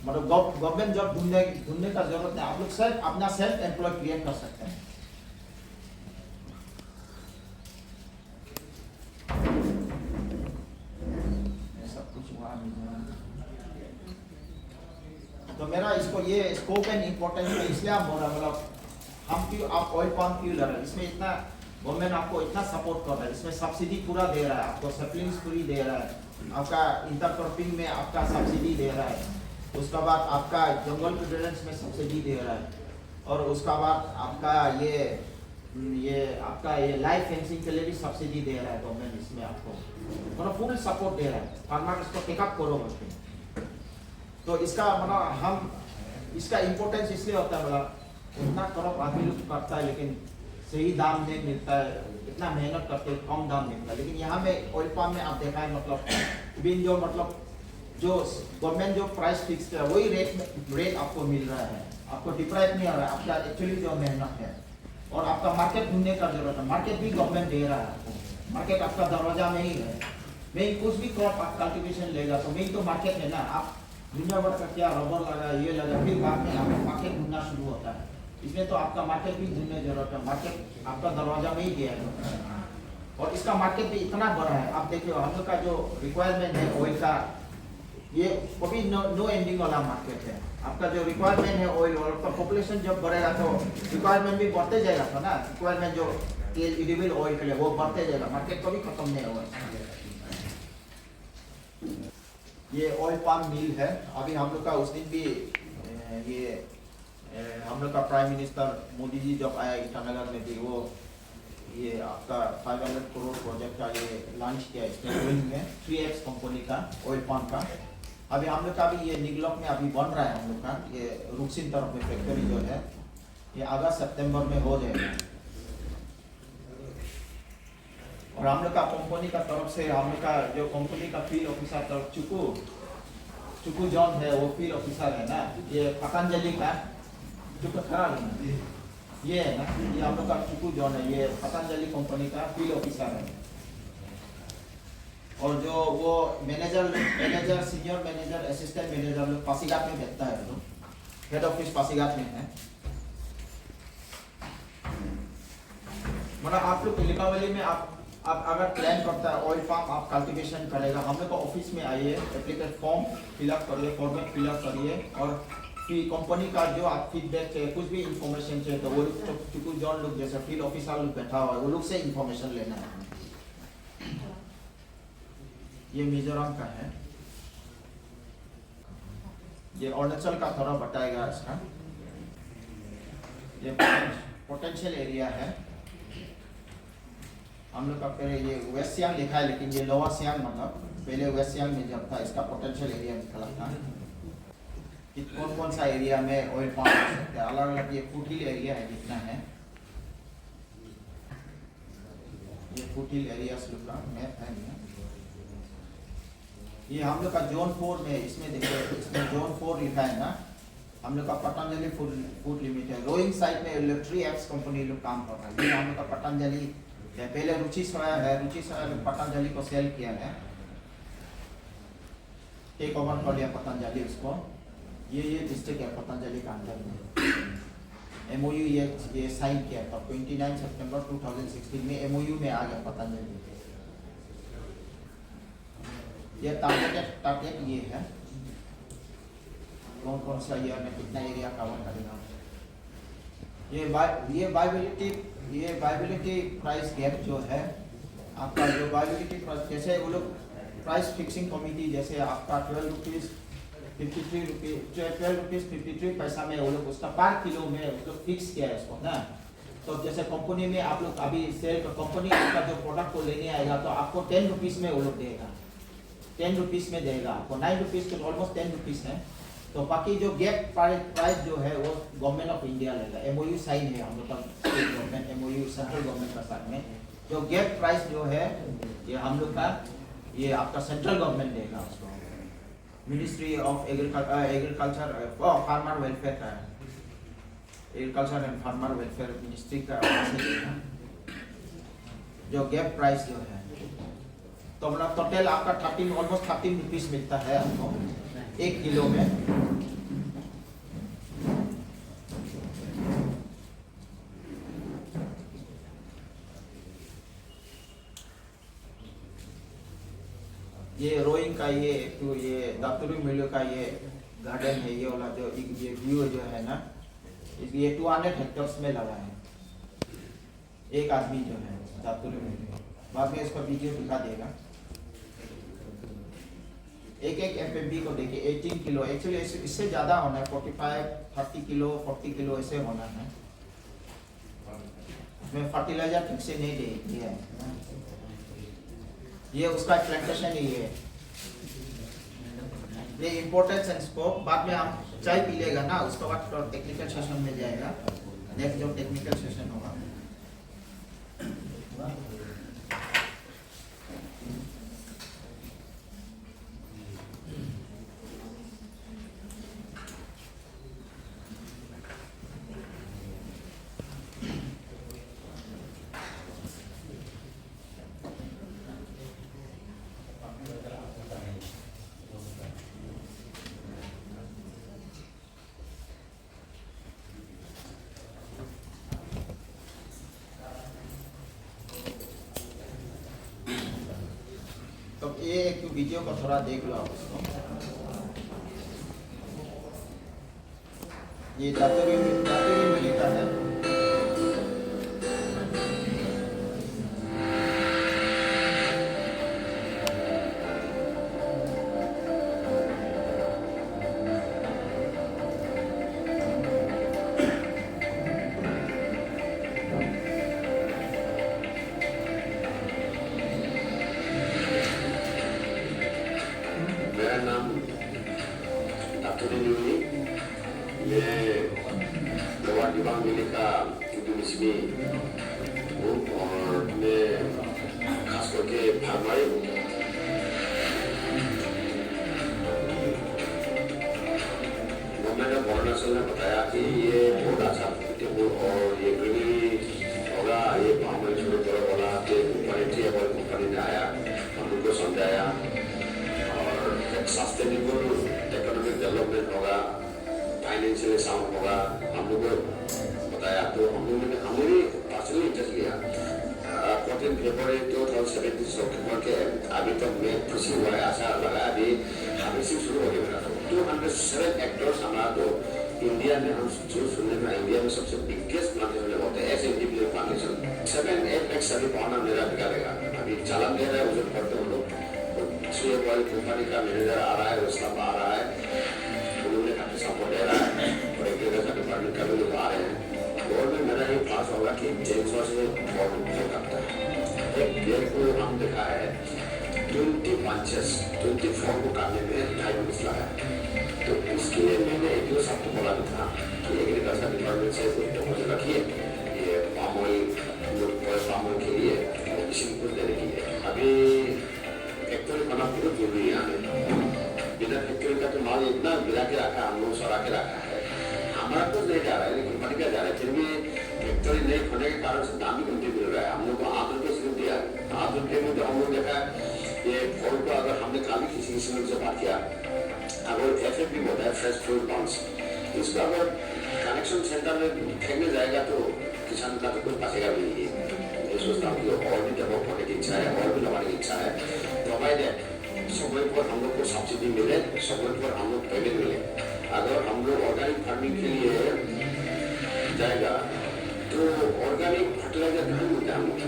मतलब गवर्नमेंट जॉब ढूंढने का जरूरत नहीं, आप लोग अपना सेल्फ एम्प्लॉय क्रिएट कर सकते हैं। सब कुछ वहाँ तो मेरा इसको ये स्कोप एंड इम्पोर्टेंस में इसलिए आप बोल रहा मतलब हम क्यों आप ऑयल पाम क्यों लड़ रहे हैं, इसमें इतना गवर्नमेंट आपको इतना सपोर्ट कर रहा है, इसमें सब्सिडी पूरा दे रहा है, आपको सप्लिंग्स फ्री दे रहा है, आपका इंटरक्रॉपिंग में आपका सब्सिडी दे रहा है, उसका बाद आपका जंगल क्लियरेंस में सब्सिडी दे रहा है, और उसका बाद आपका ये आपका ये लाइफ फेंसिंग के लिए भी सब्सिडी दे रहा है गवर्नमेंट। इसमें आपको मतलब फुल सपोर्ट दे रहा है, फार्मर इसको टेकअप करो बोलते हैं। तो इसका मतलब हम इसका इम्पोर्टेंस इसलिए होता है मतलब इतना क्रॉप आदमी लोग करता है लेकिन सही दाम नहीं मिलता है, इतना मेहनत करते हैं कम दाम मिलता है। लेकिन यहाँ में ऑयल पाम में आप देखा है मतलब बिन जो मतलब जो गवर्नमेंट जो प्राइस फिक्स किया वही रेट आपको मिल रहा है, आपको डिप्राइव नहीं हो रहा है, आपका एक्चुअली जो मेहनत है। और आपका मार्केट ढूंढने का जरूरत है, मार्केट भी गवर्नमेंट दे रहा है आपको, मार्केट आपका दरवाजा में ही है। मेन कुछ भी क्रॉप आप कल्टीवेशन लेगा तो मेन तो मार्केट है ना। आप दुनिया भर का क्या रबर लगा ये लगा, फिर बाद में आपका मार्केट ढूंढना शुरू होता है। इसमें तो आपका मार्केट भी ढूंढने जरूरत है, मार्केट आपका दरवाजा में ही दिया है। और इसका मार्केट भी इतना बड़ा है, आप देखिए हम लोग का जो रिक्वायरमेंट है ऑयल का ये कभी नो एंडिंग वाला मार्केट है। आपका जो रिक्वायरमेंट है ऑयल और आपका पॉपुलेशन जब बढ़ेगा तो रिक्वायरमेंट भी बढ़ते जाएगा था ना। रिक्वायरमेंट जो एडिबल ऑयल के लिए वो बढ़ते जाएगा, मार्केट कभी खत्म नहीं होगा। ये ऑयल पाम मिल है, अभी हम लोग का उस दिन भी हम लोग का प्राइम मिनिस्टर मोदी जी जब आया ईटानगर में भी वो ये आपका 500 करोड़ प्रोजेक्ट का ये लॉन्च किया इसमें में 3X कंपनी का ऑयल पाम का। अभी हम लोग का भी ये निगलॉक में अभी बन रहा है हम लोग का, ये रुकसिन तरफ में फैक्ट्री जो है ये अगस्त सितंबर में हो जाएगा। और हम लोग का कंपनी का तरफ से हम लोग का जो कंपनी का फील्ड ऑफिसर तरफ चुकू जॉन है वो फील्ड ऑफिसर है ना, ये पतंजलि का चुकू खराब है ये है ना, ये हम लोग का चुकू जॉन है, ये पतंजलि कंपनी का फील्ड ऑफिसर है। और जो वो manager senior manager assistant manager लोग पासीघाट में बैठता है, लोग हेड ऑफिस पासीघाट में है। मतलब आप लोग लिकावली में आप अगर प्लान करता है ऑयल फार्म आप कल्टीवेशन करेगा, हम लोग का ऑफिस में आइए, एप्लीकेशन फॉर्म फिलअप करिए, फॉर्मेट फिलअप करिए, और फिर कंपनी का जो आप फीडबैक चाहिए कुछ भी इंफॉर्मेशन चाहिए तो वो चुकू जॉन लोग जैसे फील्ड ऑफिसर लोग बैठा हुआ है वो लोग से इंफॉर्मेशन लेना है। ये मिजोरम का है, ये अरुणाचल का थोड़ा बताएगा इसका। ये पोटेंशियल एरिया है हम लोग का। पहले ये वेस्ट सियांग लिखा है लेकिन ये लोअर सियांग मतलब पहले वेस्ट सियांग में जब था इसका पोटेंशियल एरिया निकला था कि कौन कौन सा एरिया में ऑयल पाम हो सकता है। अलग अलग ये फुटहिल एरिया है जितना है, ये फुटहिल एरिया का मैप है। ये हम लोग का जोन 4 में इसमें देखिए, इसमें जोन 4 लिखा है ना, हम लोग का पतंजलि फूड लिमिटेड रोइंग साइड में इलेक्ट्री एप्स कंपनी लोग काम कर रहा है। ये हम लोग का पतंजलि पहले रुचि सोया है, रुचि सोया लोग पतंजलि को सेल किया है, टेक ओवर कर लिया पतंजलि उसको। ये डिस्ट्रिक्ट है पतंजलि का अंदर में। MOU ये साइन किया था 29 सितंबर 2016 में MOU में आ गया पतंजलि। ये टारगेट ये है कौन कौन सा ईयर में कितना एरिया कवर करेगा। ये वायबिलिटी प्राइस गैप जो है आपका, जो वायबिलिटी प्राइस, जैसे वो लोग प्राइस फिक्सिंग कमिटी, जैसे आपका 12 रुपीज़ 53 पैसा में वो लोग उसका पर किलो में वो लोग फिक्स किया है उसको ना। तो जैसे कंपनी में आप लोग अभी सेल कंपनी आपका जो प्रोडक्ट को लेने आएगा तो आपको 10 रुपीज़ में वो लोग देगा, 10 रुपीज़ में देगा आपको, 9 रुपीज़ तो ऑलमोस्ट 10 रुपीज़ है। तो बाकी जो गैप प्राइस जो है वो गवर्नमेंट ऑफ इंडिया लेगा, MOU साइन है हम लोग का, गवर्नमेंट MOU सेंट्रल गवर्नमेंट का साथ में। जो गैप प्राइस जो है ये हम लोग का, ये आपका सेंट्रल गवर्नमेंट देगा उसको, ministry of agriculture farmer welfare का, agriculture and farmer welfare ministry का देगा जो गैप प्राइस जो है। तो मतलब टोटल आपका ऑलमोस्ट 13 रुपीज़ मिलता है आपको 1 किलो में। ये रोइंग का ये तो ये दातुरी मिलो का ये गार्डन है, ये वाला जो ये व्यू जो है ना, ये 200 हेक्टेयर्स में लगा है एक आदमी जो है दातुरी मिलो। बाद में इसका वीडियो दिखा देगा। एक FFB को देखिए 18 किलो, एक्चुअली इससे ज़्यादा होना है, 45 30 किलो 40 किलो ऐसे होना है। इसमें फर्टिलाइजर ठीक से नहीं दे है, ये उसका प्लांटेशन ही है। ये इम्पोर्टेंस एंड स्कोप बाद में हम चाय पी लेगा ना, उसके बाद टेक्निकल सेशन में जाएगा, नेक्स्ट जो टेक्निकल सेशन होगा। तो ये एक वीडियो को थोड़ा देख लो आप उसको। ये दातुरी मिली का है। मेरा नाम दातुरी मिली, मैं लोअर दिबांग मिली का इंडोनेशिया हूँ और मैं खास करके फार्मर हूँ। गवर्नमेंट ऑफ अरुणाचल ने बताया कि ये बहुत अच्छा और ये ग्रीनरी होगा, ये फार्मर शुरू करो बोला कि कंपनी ने आया, हम लोग को समझाया और सस्टेनेबल इकोनॉमिक डेवलपमेंट होगा, फाइनेंशियली साउंड होगा, हम लोग को बताया। तो हम लोगों ने भी पर्सनली इंटरेस्ट लिया। 14 फरवरी 2017 से अक्टूबर के अभी तक मैं खुशी हुआ है, आशा लगा अभी हार्वेस्टिंग शुरू हो गया। 207 हेक्टेयर्स हमारा तो इंडिया में हम जो सुनने में, इंडिया में सबसे बिगेस्ट प्लांटेशन होते हैं ऐसे इंडिविजुअल प्लांटेशन 7-8 लाख सभी पाना मेरा बिकाएगा। अभी चालान दे रहा है, उसे पढ़ते हम लोग। कंपनी का मैनेजर आ रहा है, उसका आ रहा है, उन्होंने काफी सपोर्ट दे रहा है और एग्रीकल्चर डिपार्टमेंट का भी लोग आ रहे हैं। और में मेरा ये पास होगा कि जेंसों से बहुत करता है। एक पेड़ को हम देखा है 20 बंचेस 24 को काटने में 2.5 मिनट लगा है। तो उसके लिए मैंने एक जो सबको बोला था कि एग्रीकल्चर डिपार्टमेंट से मुझे रखिए ये पाम ऑयल के लिए मशीन को देने की है। अभी फैक्ट्री बना पूरा जरूरी है, बिना फैक्ट्री का तो माल इतना गिरा के रखा है, हम लोग सड़ा के रखा है। हमारा कुछ नहीं जा रहा है, लेकिन कंपनी का जा रहा है। फिर भी फैक्ट्री नहीं होने के कारण से दाम भी कमती मिल रहा है। हम लोग को 8 रुपये सिर्फ दिया, 8 रुपये में तो हम लोग देखा ये फल को अगर हमने काली किसी से बात किया, अगर FFB होता है फ्रेश फ्रूट बॉन्स, इसको अगर कनेक्शन सेंटर में फेंकने जाएगा तो किसान का तो कुछ बचेगा भी नहीं। मैं सोचता हूँ कि और भी डेवलप होने की इच्छा है, और भी लगाने की इच्छा है। प्रोवाइडेड समय पर हम लोग को सब्सिडी मिले, समय पर हम लोग पेमेंट मिले। अगर हम लोग ऑर्गेनिक फार्मिंग के लिए जाएगा तो ऑर्गेनिक फर्टिलाइजर कहाँ मिलता है हमको?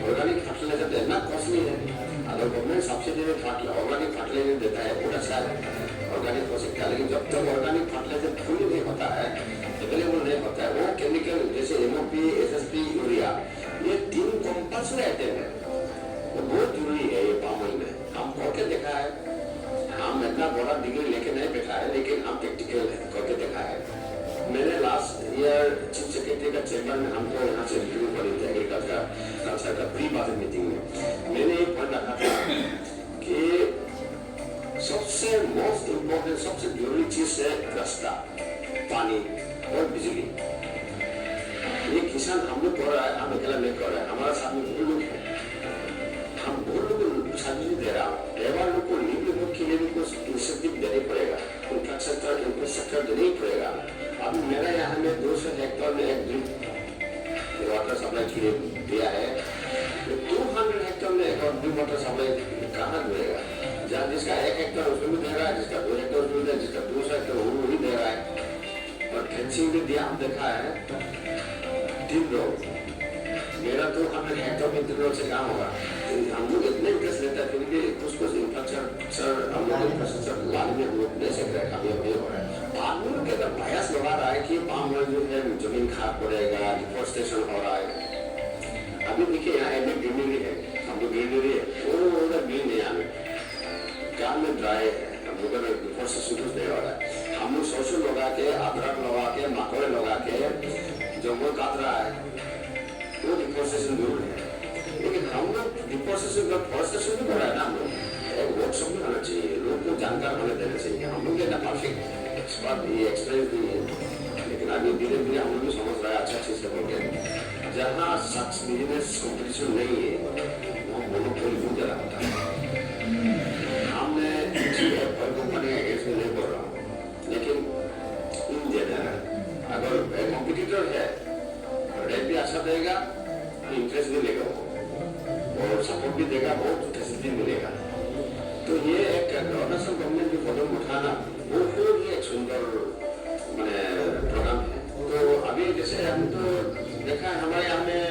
ऑर्गेनिक फर्टिलाइजर तो इतना कॉस्टली है। अगर गवर्नमेंट सब्सिडी में ऑर्गेनिक फर्टिलाइजर देता है बहुत अच्छा है, ऑर्गेनिक हो सकता है। लेकिन जब तक ऑर्गेनिक फर्टिलाइजर फुली नहीं होता है, अवेलेबल नहीं होता है, वो केमिकल जैसे MOP, SSP, यूरिया, ये 3 कंपल्सरी आइटम है, वो बहुत जरूरी है ये पाम ऑयल में। हम करके देखा है, हम इतना बड़ा डिग्री लेके नहीं बैठा है, लेकिन हम प्रैक्टिकल करके देखा है। मैंने लास्ट ईयर चीफ सेक्रेटरी का चेंबर में हमको यहाँ से रिव्यू करी थी एग्रीकल्चर का प्री बजट मीटिंग में। मैंने ये पॉइंट रखा था कि सबसे मोस्ट इम्पोर्टेंट, सबसे जरूरी चीज है रास्ता, पानी और बिजली। ये किसान हम लोग कर रहा है, हम अकेला नहीं कर रहा है, हमारा साथ में बहुत लोग है, हम बहुत लोग को सब्सिडी दे रहा हूँ। लेबर लोग को लिवलीहुड के लिए भी कुछ इंसेंटिव देने पड़ेगा, इंफ्रास्ट्रक्चर देने ही पड़ेगा। अभी मेरा यहाँ में 200 हेक्टेयर में एक ड्रिप वाटर सप्लाई के लिए दिया है, 200 हेक्टेयर में एक और ड्रिप वाटर सप्लाई कहाँ मिलेगा? जहाँ जिसका 1 हेक्टेयर उसमें भी दे रहा है, जिसका 2 हेक्टेयर उसमें दे रहा है, जिसका 200 हेक्टेयर वो भी दे रहा है। और फेंसिंग भी दिया, हम देखा है 3 लोग, मेरा 200 हेक्टेयर में 3 लोग से काम होगा। हम लोग इतने इंटरेस्ट लेते हैं क्योंकि कुछ इंफ्रास्ट्रक्चर हम लोग इंफ्रास्ट्रक्चर लाने में हम लोग दे सकते हैं, कामयाब नहीं हो रहा है। आदमी लोग अगर प्रयास लगा रहा है कि पाम ऑयल जो है जमीन खराब पड़ेगा, डिफोरेस्टेशन हो रहा है। अभी देखिए यहाँ एक ग्रीनरी है, हम लोग ग्रीनरी है, वो उधर ग्रीन नहीं आने गाँव में ड्राई है, हम लोग डिफोरेस्टेशन कुछ नहीं हो रहा है। हम लोग सोशल लगा के, अदरक लगा के, मकड़े लगा के जंगल काट रहा है, वो डिफोरेस्टेशन जरूर है। लेकिन हम लोग डिफोरेस्टेशन का फॉरेस्टेशन भी कर रहा है ना, हम लोग वर्कशॉप भी होना चाहिए, लोग को जानकार होने देना चाहिए। हम लोग इतना परफेक्ट एक्सपर्ट ये एक्सपीरियंस नहीं है, लेकिन अभी धीरे धीरे हम लोग भी समझ रहा है अच्छा चीज से बोल के। जहाँ सच बिजनेस कॉम्पिटिशन नहीं है वहाँ मोनोपोली बहुत ज्यादा होता है। हमने कंपनी अगेंस्ट में नहीं बोल रहा हूँ, लेकिन इन जनरल अगर कॉम्पिटिटर है रेट भी अच्छा देगा, इंटरेस्ट भी लेगा और सपोर्ट भी देगा, बहुत फैसिलिटी मिलेगा। तो ये एक अरुणाचल गवर्नमेंट जो कदम उठाना वो ही एक सुंदर मैंने प्रोग्राम है। तो अभी जैसे हम तो देखा है हमारे यहाँ में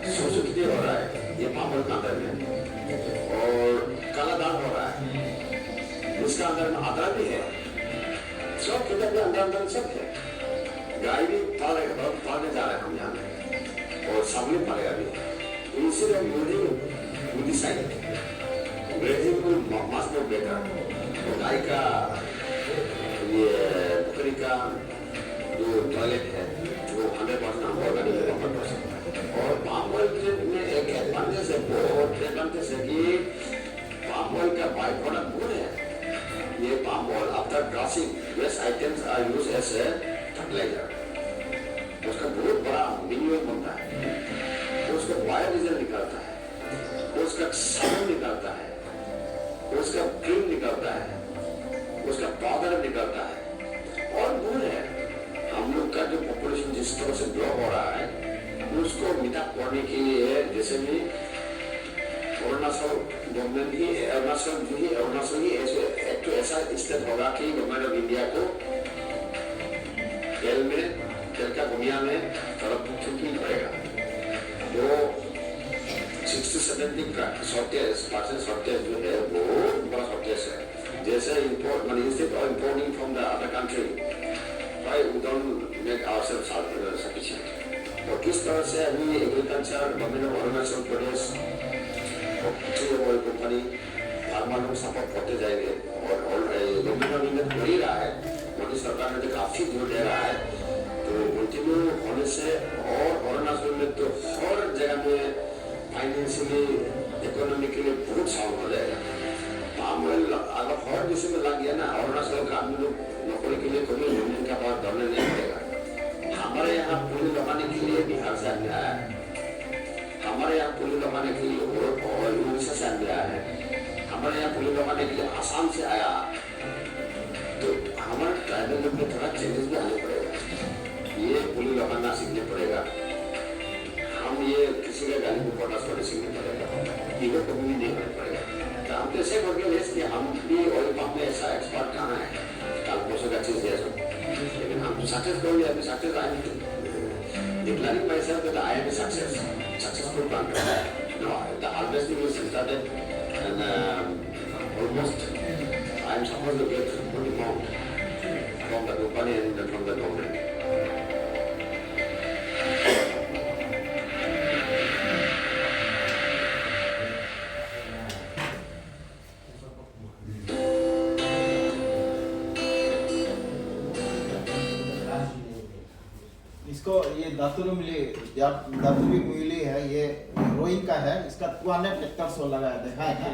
सोशल खेती हो रहा है ये पापड़ का अंदर में, और काला दाल हो रहा है, इसका अंदर में आदरा भी है, सब खेतों के अंदर सब है। गाय भी पालेगा, पालने जा रहे हैं हम यहाँ में, और सामने पालेगा भी। इनसे मास्टर बेटा गाय का ये बकरी का जो टॉयलेट है वो 100% हम ऑर्गेनिक है, 100%। और पाम ऑयल में एक एडवांटेज है, बहुत एडवांटेज है कि पाम ऑयल का बाई प्रोडक्ट वो है ये palm oil after crushing waste items are use as a fertiliser. उसका बहुत बड़ा मिनिमम बनता है, उसका बायोडीजल निकलता है, उसका साबुन निकलता है, उसका क्रीम निकलता है, उसका पाउडर निकलता है। और वो है हम लोग का जो पॉपुलेशन जिस तरह से ग्रो हो रहा है उसको मीटअप करने के लिए जैसे भी अरुणाचल गवर्नमेंट ही अरुणाचल ही एक तो ऐसा स्टेट होगा कि गवर्नमेंट ऑफ इंडिया को तेल का दुनिया में तरफ छूटनी पड़ेगा। वो 60-70% शॉर्टेज जो है वो बड़ा शॉर्टेज है। जैसे import money instead of importing from the other country, right, we don't make ourself sufficient. और किस तरह से अभी agriculture government of Arunachal Pradesh oil company farmer लोग सपोर्ट करते जाएंगे, और गवर्नमेंट ऑफ इंडिया कर ही रहा है, मोदी सरकार ने तो काफी जोर दे रहा है। तो कंटिन्यू होने से और अरुणाचल में तो हर जगह में फाइनेंशियली इकोनॉमिकली बहुत साउंड हो जाएगा। पाम ऑयल अगर हर देश में लग गया ना, अरुणाचल का आदमी लोग नौकरी के लिए कभी यूनियन का पास दौड़ने नहीं पड़ेगा। हमारे यहाँ पुली लगाने के लिए बिहार से आदमी आया है, हमारे यहाँ पुली लगाने के लिए उड़ीसा से आदमी आया है, हमारे यहाँ पुली लगाने के लिए आसाम से आया। तो हमारे ट्राइबल लोग में थोड़ा चेंजेस भी आने पड़ेगा, ये पुली लगाना सीखने पड़ेगा। हम ये किसी का गाली को बर्दाश्त करने सीखने पड़ेगा, ईगो कभी भी नहीं होने पड़ेगा। तो हम तो ऐसे करके कि हम भी ऑयल पंप में ऐसा एक्सपर्ट कहाँ है, काल पोषक का चीज है, लेकिन हम सक्सेस करोगे, अभी सक्सेस आएंगे declaring myself that I am a successful planter. No, the harvesting was started and almost I am supposed to get 40 pounds from the company and from the government. इसको ये दातुरी मिली है, ये रोइंग का है, इसका 200 हेक्टर सो लगाया देखा है ना।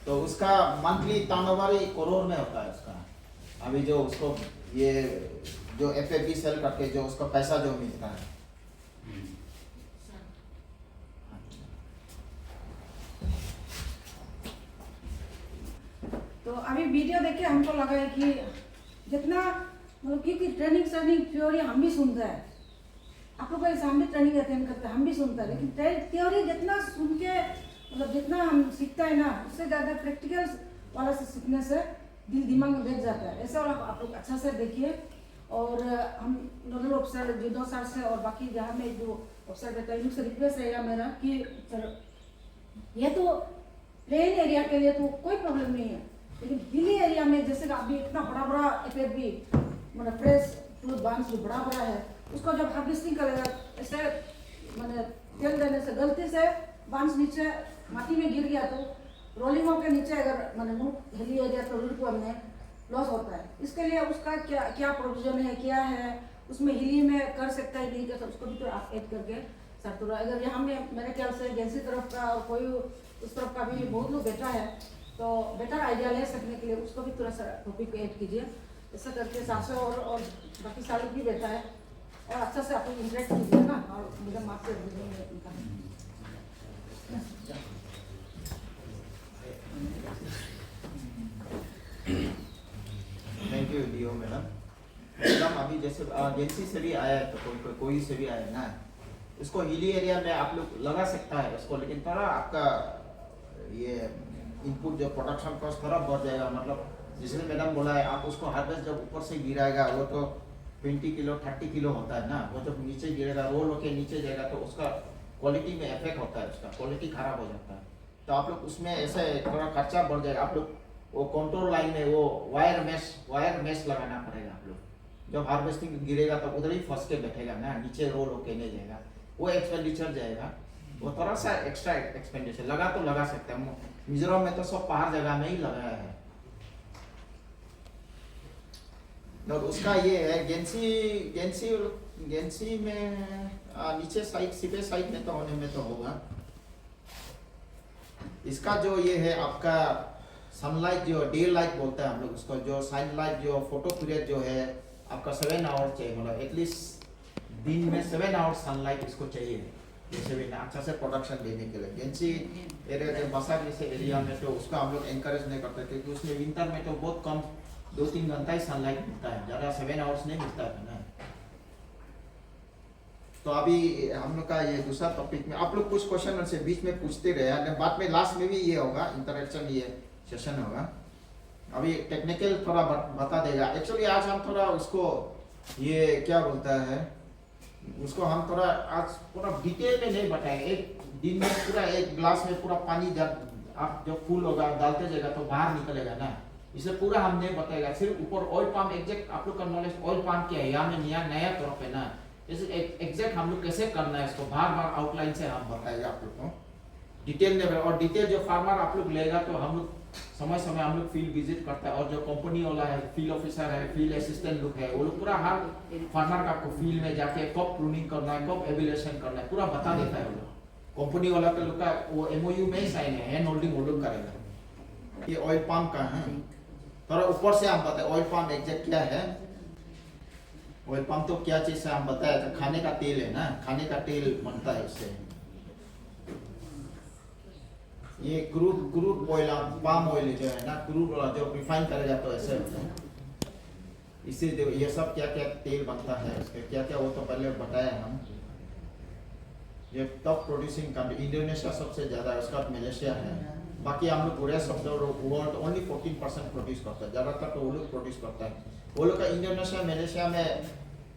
तो उसका मंथली टर्नओवर ही करोड़ में होता है उसका। अभी जो उसको ये जो एफएपी सेल करके जो उसका पैसा जो मिलता है। तो अभी वीडियो देख के हमको लगा है कि जितना मतलब क्योंकि ट्रेनिंग थ्योरी हम भी सुनते हैं, आप लोग के सामने ट्रेनिंग अटेंड करते हैं, हम भी सुनते हैं, लेकिन थ्योरी जितना सुन के मतलब जितना हम सीखता है ना, उससे ज़्यादा प्रैक्टिकल वाला से सीखने से दिल दिमाग में बैठ जाता है। ऐसा वाला आप लोग अच्छा से देखिए। और हम नोडल ऑफिसर जो सर से और बाकी जहाँ में जो ऑफिसर रहता है, इनसे रिक्वेस्ट रहेगा मेरा कि सर ये तो प्लेन एरिया के लिए तो कोई प्रॉब्लम नहीं है, लेकिन हिली एरिया में जैसे कि अभी इतना बड़ा एफएफबी मतलब फ्रेश फ्रूट बांस जो बड़ा है, उसको जब हार्वेस्टिंग करेगा ऐसे मैंने तेल देने से गलती से बांस नीचे माटी में गिर गया तो रोलिंग के नीचे अगर मैंने मुँह हिली एरिया तो रूट को हमने लॉस होता है। इसके लिए उसका क्या प्रोविजन है, क्या है उसमें हिली में कर सकता है नहीं कर सकता, उसको भी तो आप ऐड करके सर थोड़ा अगर यहाँ में मेरे ख्याल से एजेंसी तरफ का और कोई उस तरफ का भी बहुत लोग बैठा है, तो बेटर आइडिया ले सकने के लिए उसको भी थोड़ा सा टॉपिक को ऐड कीजिए। ऐसा करके सासों और बाकी सालों भी बैठा है और अच्छा से आप लोग इंटरेक्ट कीजिए ना, और मुझे मार्क्स दीजिए उनका। Thank you DO madam. Madam अभी जैसे एजेंसी से भी आया है तो कोई से भी आया ना, इसको हिली एरिया में आप लोग लगा सकता है इसको, लेकिन थोड़ा आपका ये इनपुट जो प्रोडक्शन कॉस्ट थोड़ा बढ़ जाएगा। मतलब जिसने मैडम बोला है आप उसको हार्वेस्ट जब ऊपर से गिराएगा वो तो 20 किलो 30 किलो होता है ना, वो जब नीचे गिरेगा रोल होके नीचे जाएगा तो उसका क्वालिटी में इफेक्ट होता है, उसका क्वालिटी खराब हो जाता है। तो आप लोग उसमें ऐसे थोड़ा खर्चा बढ़ जाएगा। आप लोग वो कंट्रोल लाइन में वो वायर मेश लगाना पड़ेगा। आप लोग जब हार्वेस्टिंग गिरेगा तो उधर ही फंस के बैठेगा ना, नीचे रोल होके नहीं जाएगा, वो एक्सपेंडिचर जाएगा। वो थोड़ा सा एक्स्ट्रा एक्सपेंडिचर लगा तो लगा सकते हैं। मिजोरम में तो सब पहाड़ जगह में ही लगाया है। और उसका ये है गेंसी में नीचे साइड सीधे साइड में तो होने में तो होगा। इसका जो ये है आपका सनलाइट जो डे लाइट बोलते हैं हम लोग उसको, जो सनलाइट जो फोटो पीरियड जो है आपका 7 आवर्स चाहिए, मतलब एटलीस्ट दिन में 7 आवर्स सनलाइट इसको चाहिए जैसे भी अच्छा से प्रोडक्शन देने के लिए। गेंसी एरिया जो बसा जैसे एरिया में तो उसका हम लोग एनकरेज नहीं करते क्योंकि उसमें विंटर में तो बहुत कम 2-3 घंटा ही सनलाइट मिलता है, ज़्यादा 7 आवर्स नहीं मिलता है ना। तो अभी हम लोग का ये दूसरा टॉपिक में आप लोग कुछ क्वेश्चन से बीच में पूछते रहे, बाद में लास्ट में भी ये होगा इंटरेक्शन, ये सेशन होगा। अभी टेक्निकल थोड़ा बता देगा। एक्चुअली आज हम थोड़ा उसको ये क्या बोलता है उसको हम थोड़ा आज पूरा डिटेल में नहीं बताएंगे। एक दिन में पूरा एक ग्लास में पूरा पानी जब आप जो फूल होगा डालते जाएगा तो बाहर निकलेगा ना, इसे पूरा हम नहीं बताएगा। सिर्फ ऊपर ऑयल पाम एग्जैक्ट आप लोग का नॉलेज ऑयल पाम क्या है यहाँ में नया तरफ है ना, जैसे एग्जैक्ट हम लोग कैसे करना है इसको बार आउटलाइन से हम बताएगा आप लोग को डिटेल में। और डिटेल जो फार्मर आप लोग लेगा तो हम लोग समय हम लोग फील्ड विजिट करता है, और जो कंपनी वाला है फील्ड ऑफिसर है फील्ड असिस्टेंट लोग है वो लोग पूरा हर फार्मर का आपको फील्ड में जाके कब प्रूनिंग करना है कब एवेल्यूएशन करना है पूरा बता देता है वो लोग। कंपनी वाला के लोग का वो MOU में ही साइन है, हैंड होल्डिंग वो लोग करेगा। ये ऑयल पाम का है, थोड़ा ऊपर से हम बताए ऑयल पाम एग्जैक्ट क्या है। ऑयल पाम तो क्या चीज है हम बताया, तो खाने का तेल है ना, खाने का तेल बनता है इससे। ये क्रूड ऑयल पाम ऑयल जो है ना, क्रूड जो रिफाइन करेगा तो ऐसे होता है। इससे जो ये सब क्या क्या तेल बनता है इसके क्या क्या वो तो पहले बताया हम। ये टॉप प्रोड्यूसिंग कंट्री इंडोनेशिया सबसे ज्यादा है, उसका मलेशिया है। बाकी हम लोग पूरे सब वर्ल्ड ओनली 14% प्रोड्यूस करता है, ज़्यादातर तो वो लोग प्रोड्यूस करता है। वो लोग का इंडोनेशिया मलेशिया में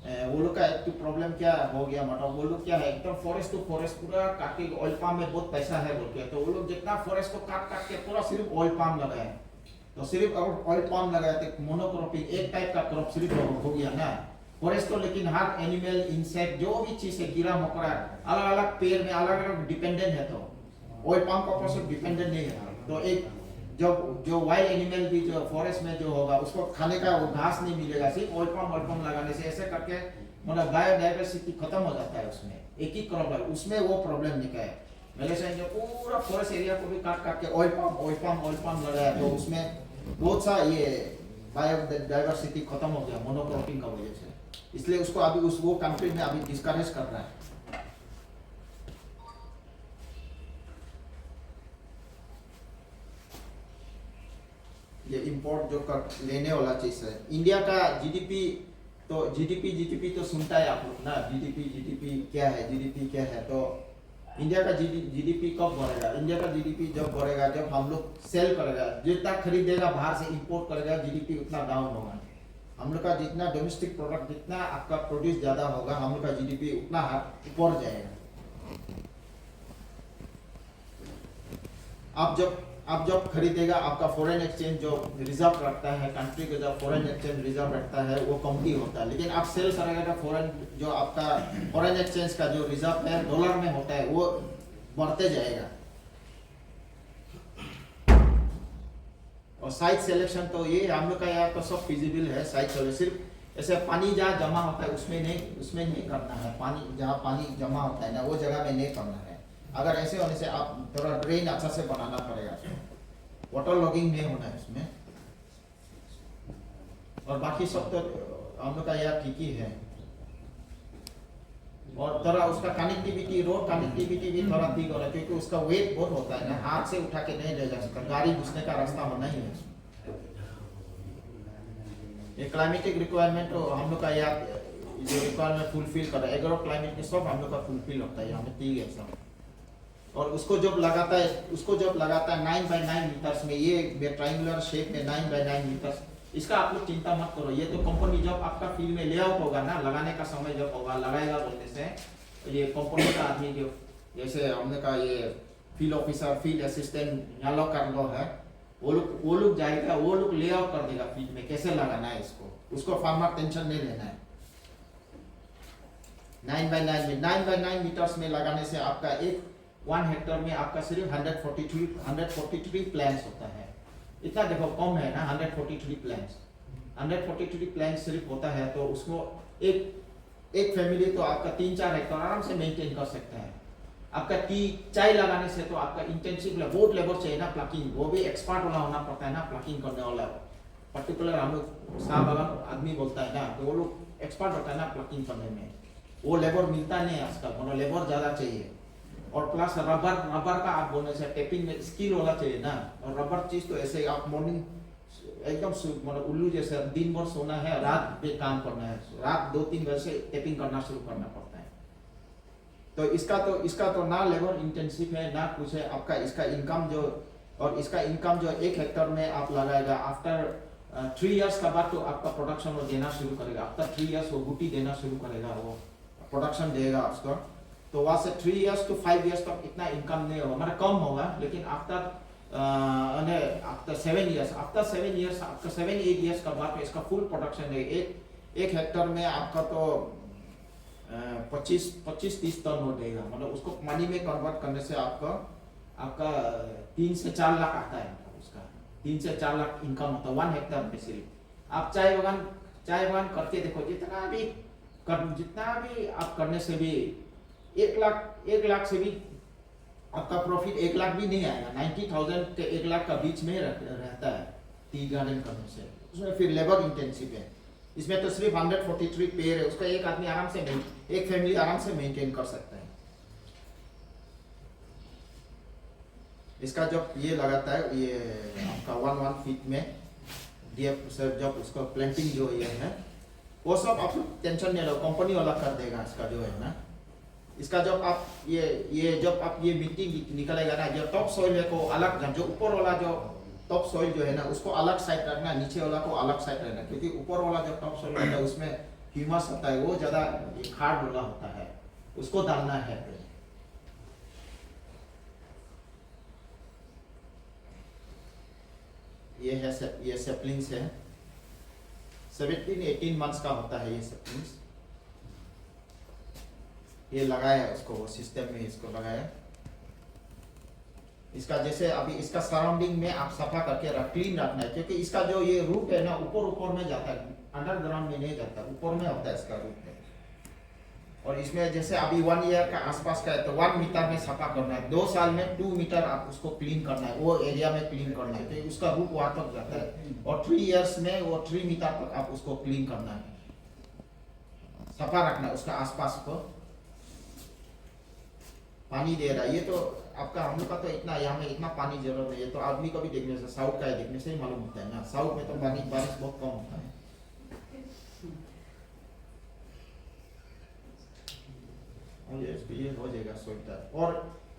वो लोग का एक प्रॉब्लम क्या हो गया, मतलब वो लोग क्या है एकदम फॉरेस्ट टू फॉरेस्ट पूरा काट के, ऑयल पाम में बहुत पैसा है बोल के, तो वो लोग जितना फॉरेस्ट को काट काट के पूरा सिर्फ ऑयल पाम लगाए। तो सिर्फ अगर ऑयल पाम लगाए तो मोनोक्रॉपिंग एक टाइप का क्रॉप सिर्फ हो गया ना। फॉरेस्ट तो लेकिन हर एनिमल इंसेक्ट जो भी चीज है, कीड़ा मकोड़ा अलग अलग पेड़ में अलग अलग डिपेंडेंट है, तो ऑयल पाम का ऊपर से डिपेंडेंट नहीं है। तो एक जो वाइल्ड एनिमल भी जो फॉरेस्ट में जो होगा उसको खाने का वो घास नहीं मिलेगा, सिर्फ ऑयल पाम लगाने से ऐसे करके मतलब बायोडाइवर्सिटी खत्म हो जाता है उसमें, एक ही क्रॉप है उसमें वो प्रॉब्लम नहीं है। मलेशिया जो पूरा फॉरेस्ट एरिया को भी काट काट के ऑयल पाम लगाया, तो उसमें बहुत सा ये बायोडाइवर्सिटी खत्म हो गया मोनोक्रॉपिंग का वजह से, इसलिए उसको अभी वो कंट्री में अभी डिस्करेज कर रहा है। ये इंपोर्ट जो कर लेने वाला चीज है। इंडिया का जीडीपी तो सुनता है आप लोग ना, जीडीपी क्या है, तो इंडिया का जीडीपी कब बढ़ेगा? इंडिया का जीडीपी जब बढ़ेगा जब हम लोग सेल करेगा, जितना खरीदेगा बाहर से इंपोर्ट करेगा, जीडीपी उतना डाउन होगा। हम लोग का जितना डोमेस्टिक प्रोडक्ट, जितना आपका प्रोड्यूस ज्यादा होगा, हम लोग का जीडीपी उतना ऊपर जाएगा। आप जब खरीदेगा, आपका फॉरेन एक्सचेंज जो रिजर्व रखता है, कंट्री का जो फॉरेन एक्सचेंज रिजर्व रखता है वो कम ही होता है, लेकिन आप सेल करेगा तो फॉरेन एक्सचेंज का जो रिजर्व है डॉलर में होता है, वो बढ़ते जाएगा। और साइज सिलेक्शन तो ये हम लोग का यहाँ तो सब फिजिबल है। साइज सिलेक्शन सिर्फ ऐसे पानी जहाँ जमा होता है उसमें नहीं करना है, पानी जहाँ पानी जमा होता है ना वो जगह में नहीं करना है। अगर ऐसे होने से आप थोड़ा ड्रेन अच्छा से बनाना पड़ेगा, वाटर लॉगिंग नहीं होना है उसमें। और बाकी सब तो हम लोग का यहाँ ठीक ही है। और थोड़ा उसका कनेक्टिविटी, रोड कनेक्टिविटी भी थोड़ा ठीक होना, क्योंकि उसका वेट बहुत होता है ना, हाथ से उठा के नहीं ले जा सकता, गाड़ी घुसने का रास्ता होना ही है। ये क्लाइमेटिक रिक्वायरमेंट तो हम लोग का यहाँ जो रिक्वायरमेंट फुलफिल कर रहा है, एग्रो क्लाइमेट में सब हम लोग का फुलफिल होता है यहाँ में, ठीक है सब। और उसको जब लगाता है 9 बाय 9 मीटर्स में, ये ट्रायंगुलर शेप में 9 बाय 9 मीटर्स, इसका आप लोग चिंता मत करो। ये तो कंपनी जब आपका फील्ड में लेआउट होगा ना, लगाने का समय जब होगा, लगाएगा बोलने से तो ये कंपनी का आदमी जो जैसे हमने कहा ये फील्ड ऑफिसर, फील्ड असिस्टेंट यहाँ लोग कर लो है, वो लोग जाएगा, वो लोग लेआउट कर देगा फील्ड में कैसे लगाना है इसको, उसको फार्मर टेंशन नहीं लेना है। 9 बाय 9 मीटर्स में लगाने से आपका 1 हेक्टर में आपका सिर्फ 143 प्लांट्स होता है। इतना देखो कम है ना, 143 प्लांट्स सिर्फ होता है, तो उसको एक फैमिली तो आपका 3-4 हेक्टर आराम से मेंटेन कर सकता है। आपका चाय लगाने से तो आपका इंटेंसिव बहुत लेबर चाहिए ना, प्लकिंग, वो भी एक्सपर्ट वाला होना पड़ता है ना, प्लकिंग करने वाला पर्टिकुलर हम लोग शाह बागान आदमी बोलता है ना, तो वो लोग एक्सपर्ट होता है ना प्लकिंग करने में, वो लेबर मिलता नहीं आजकल, मतलब लेबर ज्यादा चाहिए। और प्लस रबर का आप बोलने से टेपिंग में स्किल वाला चाहिए ना, और रबर चीज तो ऐसे आप मॉर्निंग एकदम मतलब उल्लू जैसे दिन भर सोना है, रात पे काम करना है, रात 2-3 बजे से टेपिंग करना शुरू करना पड़ता है। तो इसका तो ना लेबर इंटेंसिव है ना कुछ है। आपका इसका इनकम जो 1 हेक्टर में आप लगाएगा, आफ्टर 3 इयर्स का बाद तो आपका प्रोडक्शन वो देना शुरू करेगा। आफ्टर 3 इयर्स वो गुटी देना शुरू करेगा, वो प्रोडक्शन देगा उसको। तो वहाँ से 3 इयर्स to 5 इयर्स तक इतना इनकम नहीं होगा, मतलब कम होगा, लेकिन आफ्टर 7 इयर्स, आफ्टर 7-8 इयर्स का बाद इसका फुल प्रोडक्शन है। एक हेक्टर में आपका तो 25-30 टन हो जाएगा, मतलब उसको मनी में कन्वर्ट करने से आपका 3 से 4 लाख आता है, उसका 3 से 4 लाख इनकम होता है 1 हेक्टर में सिर्फ। आप चाय बगान करके देखो, जितना भी आप करने से भी 1 लाख से भी आपका प्रॉफिट 1 लाख भी नहीं आएगा। 90,000 के 1 लाख का बीच में रहता है टी गार्डन करने से। उसमें फिर लेबर इंटेंसिव है, इसमें तो सिर्फ 143 पेड़ है, उसका एक आदमी एक फैमिली आराम से मेंटेन कर सकता है। इसका जब ये लगाता है, ये आपका 1 फीट में डीएफ सर जब उसका प्लांटिंग जो ये है वो सब आप टेंशन नहीं लो, कंपनी वाला कर देगा। इसका जो है ना, इसका जब आप ये मिट्टी निकलेगा ना, जो टॉप सॉइल है को अलग, जो ऊपर वाला जो टॉप सॉइल जो है ना उसको अलग साइड रखना, नीचे वाला को अलग साइड रखना, क्योंकि ऊपर वाला जो टॉप सॉइल है उसमें ह्यूमस होता है वो ज़्यादा हार्ड वाला होता है, उसको डालना है। ये सेपलिंग्स है, 17-18 मंथ्स का होता है ये सेपलिंग्स। ये लगाया उसको, वो सिस्टम में इसको लगाया। इसका जैसे अभी इसका सराउंडिंग में आप सफा करके क्लीन रखना है, क्योंकि इसका जो ये रूट है ना ऊपर में जाता है, अंडरग्राउंड में नहीं जाता, ऊपर में होता है इसका रूट में। और इसमें जैसे अभी 1 ईयर का आसपास का है तो 1 मीटर में सफा करना है, 2 साल में 2 मीटर आप उसको क्लीन करना है, वो एरिया में क्लीन करना है, तो उसका रूट वहां तक जाता है। और 3 इयर्स में वो 3 मीटर तक आप उसको क्लीन करना है, सफा रखना है उसका आसपास को। पानी दे रहा है ये तो आपका, हम लोग का तो इतना यहाँ में इतना पानी जरूरत नहीं है, तो आदमी को भी देखने से, साउथ का देखने से ही मालूम होता है ना, साउथ में तो पानी बारिश बहुत कम होता है। और ये हो जाएगा स्वेटर। और